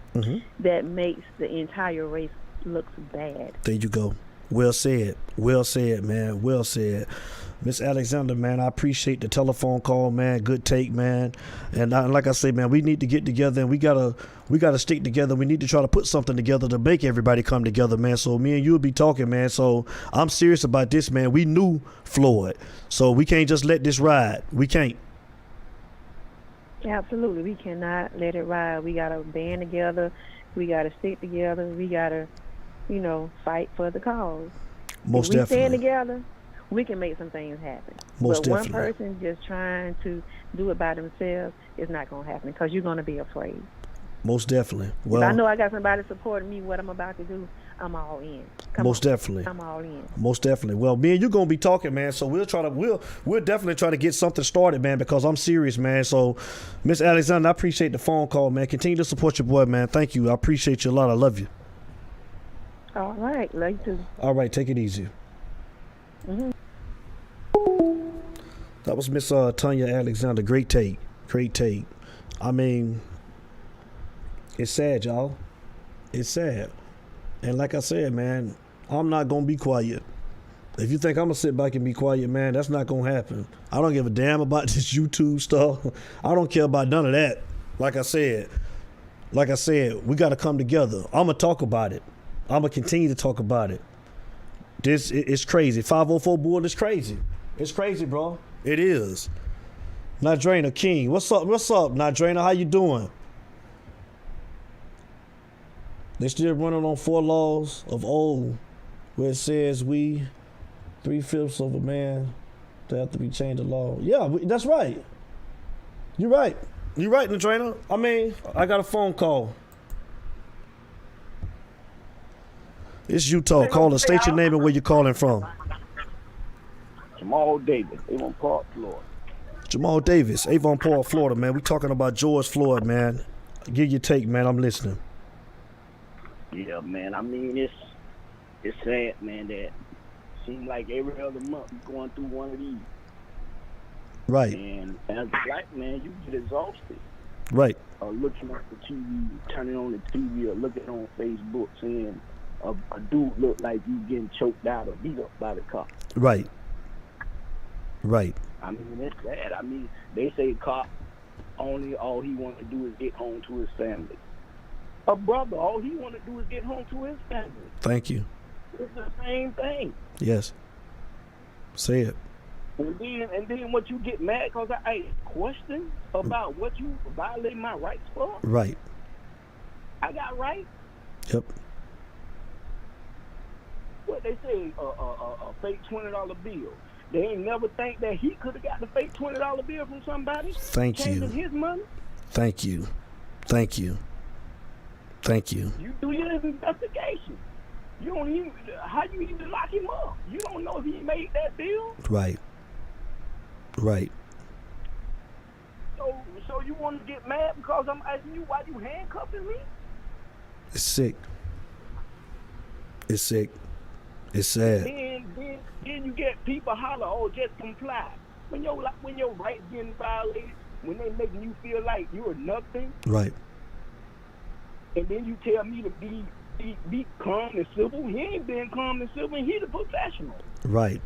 that makes the entire race looks bad. There you go. Well said, man. Well said. Miss Alexander, man, I appreciate the telephone call, man. Good take, man. And like I say, man, we need to get together, and we gotta stick together. We need to try to put something together to make everybody come together, man. So me and you will be talking, man. So I'm serious about this, man. We knew Floyd, so we can't just let this ride. We can't. Absolutely, we cannot let it ride. We gotta band together. We gotta stick together. We gotta, fight for the cause. Most if we definitely. stand together, we can make some things happen. Most but definitely. One person just trying to do it by themselves is not going to happen, because you're going to be afraid. Most definitely. Well, if I know I got somebody supporting me, what I'm about to do, I'm all in. Definitely. I'm all in. Most definitely. Well, me and you gonna be talking, man. So we'll definitely try to get something started, man, because I'm serious, man. So, Miss Alexander, I appreciate the phone call, man. Continue to support your boy, man. Thank you. I appreciate you a lot. I love you. All right. Love you too. All right. Take it easy. Mm-hmm. That was Miss Tanya Alexander. Great take. I mean, it's sad, y'all. It's sad. And like I said, man, I'm not going to be quiet. If you think I'm going to sit back and be quiet, man, that's not going to happen. I don't give a damn about this YouTube stuff. I don't care about none of that. Like I said, we got to come together. I'm going to talk about it. I'm going to continue to talk about it. It's crazy. 504 Bull is crazy. It's crazy, bro. It is. Nadraina King. What's up, Nadraina? How you doing? They still running on 4 laws of old, where it says we 3/5 of a man to have to be changed the law. Yeah, that's right. You're right. You're right, Nadraina. I mean, I got a phone call. It's Utah. Call us. State your name and where you're calling from. Jamal Davis, Avon Park, Florida. Jamal Davis, Avon Park, Florida, man. We talking about George Floyd, man. Give your take, man. I'm listening. Yeah, man. I mean, it's sad, man, that seems like every other month you're going through one of these. Right. And as a black man, you get exhausted. Right. Looking at the TV, turning on the TV, or looking on Facebook, seeing a dude look like you getting choked out or beat up by the cop. Right. Right. I mean, it's sad. I mean, they say cop only all he wants to do is get home to his family. A brother, all he want to do is get home to his family. Thank you. It's the same thing. Yes. Say it. And then what you get mad because I question about what you violate my rights for? Right. I got rights. Yep. What they say, a fake $20 bill. They ain't never think that he could have got the fake $20 bill from somebody. Thank you. Changing his money. Thank you. Thank you. Thank you. You do your investigation. You don't even, how you even lock him up? You don't know if he made that bill. Right. Right. So you want to get mad because I'm asking you why you handcuffing me? It's sick. It's sick. It's sad. Then you get people holler, oh, just comply. When your rights getting violated, when they making you feel like you're nothing. Right. And then you tell me to be calm and civil. He ain't been calm and civil, and he the professional. Right.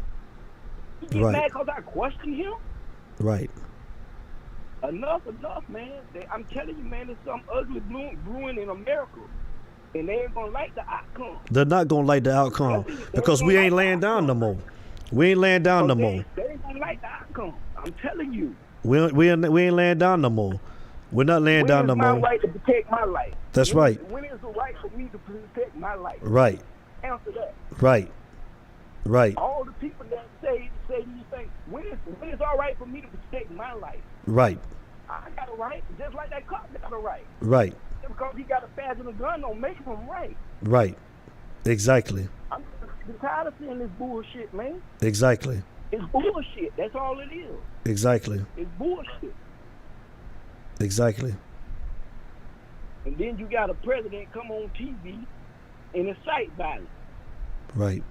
You get mad because I question him? Right. Enough, man. I'm telling you, man, there's something ugly brewing in America. And they ain't going to like the outcome. They're not going to like the outcome because we ain't laying down no more. We ain't laying down no more. They ain't going to like the outcome. I'm telling you. We ain't laying down no more. We're not laying down no more. When is my right to protect my life? That's right. When is the right for me to protect my life? Right. Answer that. Right. Right. All the people that say these things, when is all right for me to protect my life? Right. I got a right, just like that cop got a right. Right. Because he got a badge and a gun don't make him right. Right. Exactly. I'm tired of seeing this bullshit, man. Exactly. It's bullshit. That's all it is. Exactly. It's bullshit. Exactly. And then you got a president come on TV and incite violence. Right.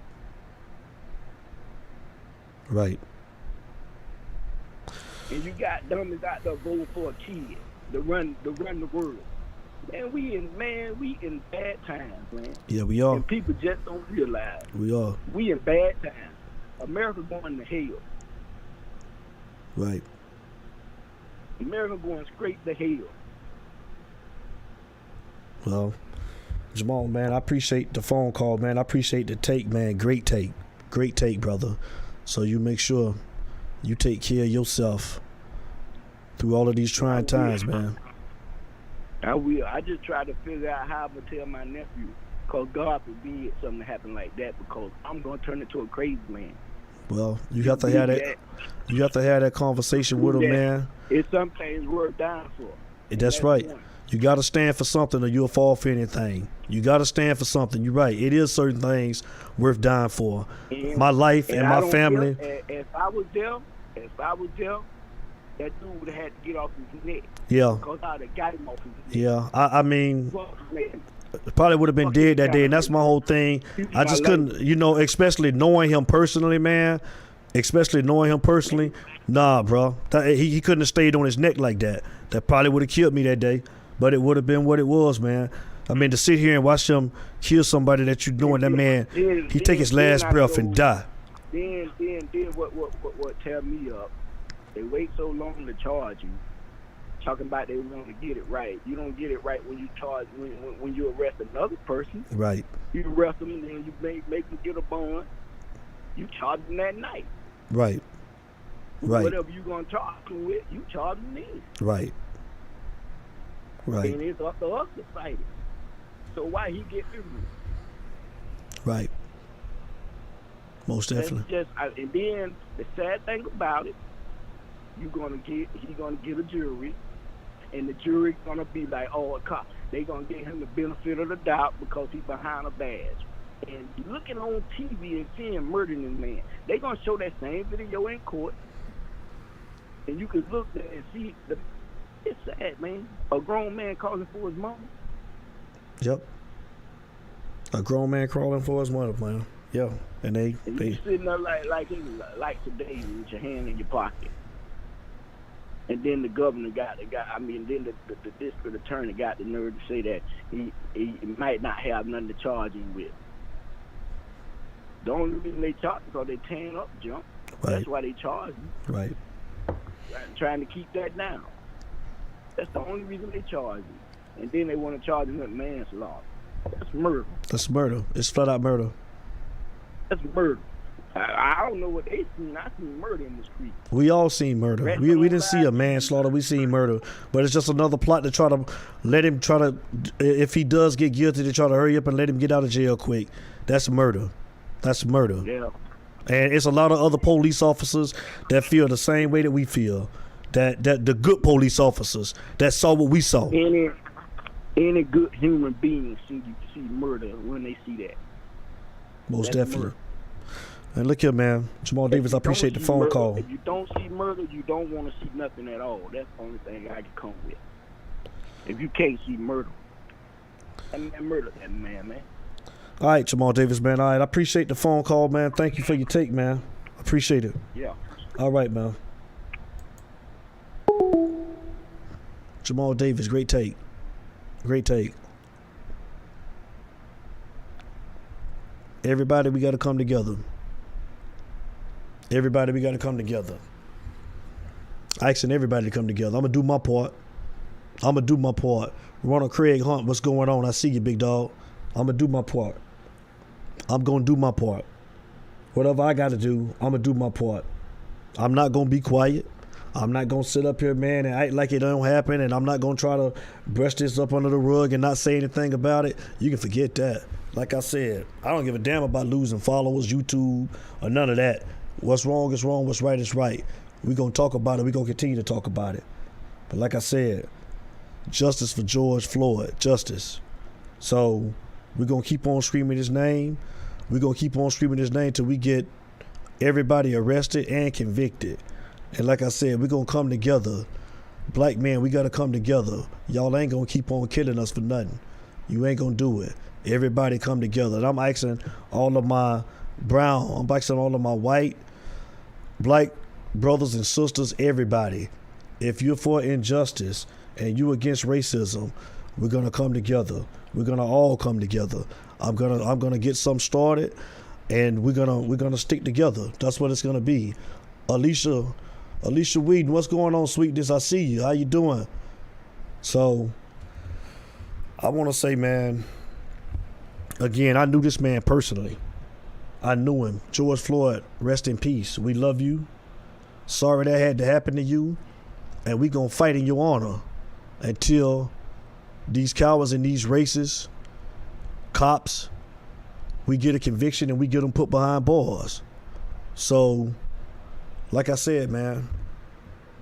Right. And you got dummies out there voting for a kid to run the world. Man, we in bad times, man. Yeah, we are. And people just don't realize. We are. We in bad times. America going to hell. Right. America going straight to hell. Well, Jamal, man, I appreciate the phone call, man. I appreciate the take, man. Great take. Great take, brother. So you make sure you take care of yourself through all of these trying times, man. I will. I just try to figure out how I'm going to tell my nephew, because God forbid something happen like that, because I'm going to turn into a crazy man. Well, you have to have that. You have to have that conversation with him, man. It's some things worth dying for. That's right. You got to stand for something or you'll fall for anything. You got to stand for something. You're right. It is certain things worth dying for. And my life and my family. If I was there, that dude would have had to get off his neck. Yeah. Because I would have got him off his neck. Yeah. I mean, probably would have been dead that day, and that's my whole thing. I just couldn't, especially knowing him personally, man. Especially knowing him personally. Nah, bro. He couldn't have stayed on his neck like that. That probably would have killed me that day. But it would have been what it was, man. I mean, to sit here and watch him kill somebody that you know, and that man, he take his last breath and die. Then what tear me up, they wait so long to charge you, talking about they want to get it right. You don't get it right when you charge, when you arrest another person. Right. You arrest them and then you make them get a bond. You charge them that night. Right. Right. Whatever you gonna charge him with, you charge him then. Right. Right. And it's up to us to fight it. So why he get the root? Right. Most definitely. And then the sad thing about it, he gonna get a jury, and the jury gonna be like, oh, they gonna give him the benefit of the doubt because he's behind a badge. And looking on TV and seeing murdering this man, they gonna show that same video in court, and you can look there and see it's sad, man. A grown man calling for his mama. Yep. A grown man crawling for his mother, man. Yeah. And you sitting there like today with your hand in your pocket. And then the governor then the district attorney got the nerve to say that he might not have nothing to charge him with. The only reason they charge him because they tearing up junk. Right. That's why they charge him. Right. Trying to keep that down. That's the only reason they charge him. And then they want to charge him with manslaughter. That's murder. That's murder. It's flat out murder. That's murder. I don't know what they seen. I seen murder in the street. We all seen murder. We didn't see a manslaughter. We seen murder. But it's just another plot to try to let him if he does get guilty, to try to hurry up and let him get out of jail quick. That's murder. That's murder. Yeah. And it's a lot of other police officers that feel the same way that we feel. That the good police officers that saw what we saw. Any good human being see murder when they see that. Most definitely. Murder. And look here, man. Jamal Davis, I appreciate the phone call. If you don't see murder, you don't want to see nothing at all. That's the only thing I can come with. If you can't see murder, that man murder that man. All right, Jamal Davis, man. All right, I appreciate the phone call, man. Thank you for your take, man. I appreciate it. Yeah. All right, man. Jamal Davis, great take. Great take. Everybody, we got to come together. Everybody, we got to come together. Asking everybody to come together. I'm going to do my part. Ronald Craig Hunt, what's going on? I see you, big dog. I'm going to do my part. I'm going to do my part. Whatever I got to do, I'm going to do my part. I'm not going to be quiet. I'm not going to sit up here, man, and act like it don't happen, and I'm not going to try to brush this up under the rug and not say anything about it. You can forget that. Like I said, I don't give a damn about losing followers, YouTube, or none of that. What's wrong is wrong. What's right is right. We're going to talk about it. We're going to continue to talk about it. But like I said, justice for George Floyd. Justice. So we're going to keep on screaming his name. We're going to keep on screaming his name till we get everybody arrested and convicted. And like I said, we're going to come together. Black men, we got to come together. Y'all ain't going to keep on killing us for nothing. You ain't going to do it. Everybody come together. And I'm asking all of my I'm asking all of my white, black brothers and sisters, everybody, if you're for injustice and you against racism, we're going to come together. We're going to all come together. I'm going to get something started, and we're going to stick together. That's what it's going to be. Alicia Whedon, what's going on, sweetness? I see you. How you doing? So I want to say, man, again, I knew this man personally. I knew him. George Floyd, rest in peace. We love you. Sorry that had to happen to you. And we going to fight in your honor until these cowards and these racist cops, we get a conviction and we get them put behind bars. So, like I said, man,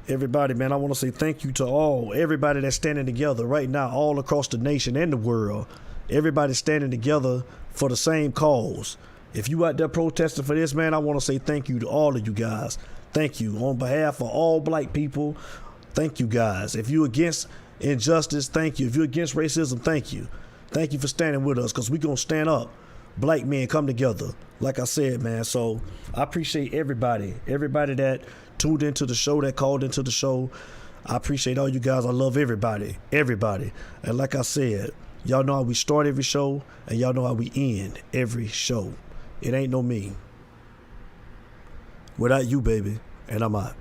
everybody, man, I want to say thank you to everybody that's standing together right now all across the nation and the world. Everybody standing together for the same cause. If you out there protesting for this, man, I want to say thank you to all of you guys. Thank you. On behalf of all black people, thank you guys. If you're against injustice, thank you. If you're against racism, thank you. Thank you for standing with us, because we're going to stand up. Black men come together. Like I said, man. So I appreciate everybody that tuned into the show, that called into the show. I appreciate all you guys. I love everybody. And like I said, y'all know how we start every show, and y'all know how we end every show. It ain't no me without you, baby. And I'm out.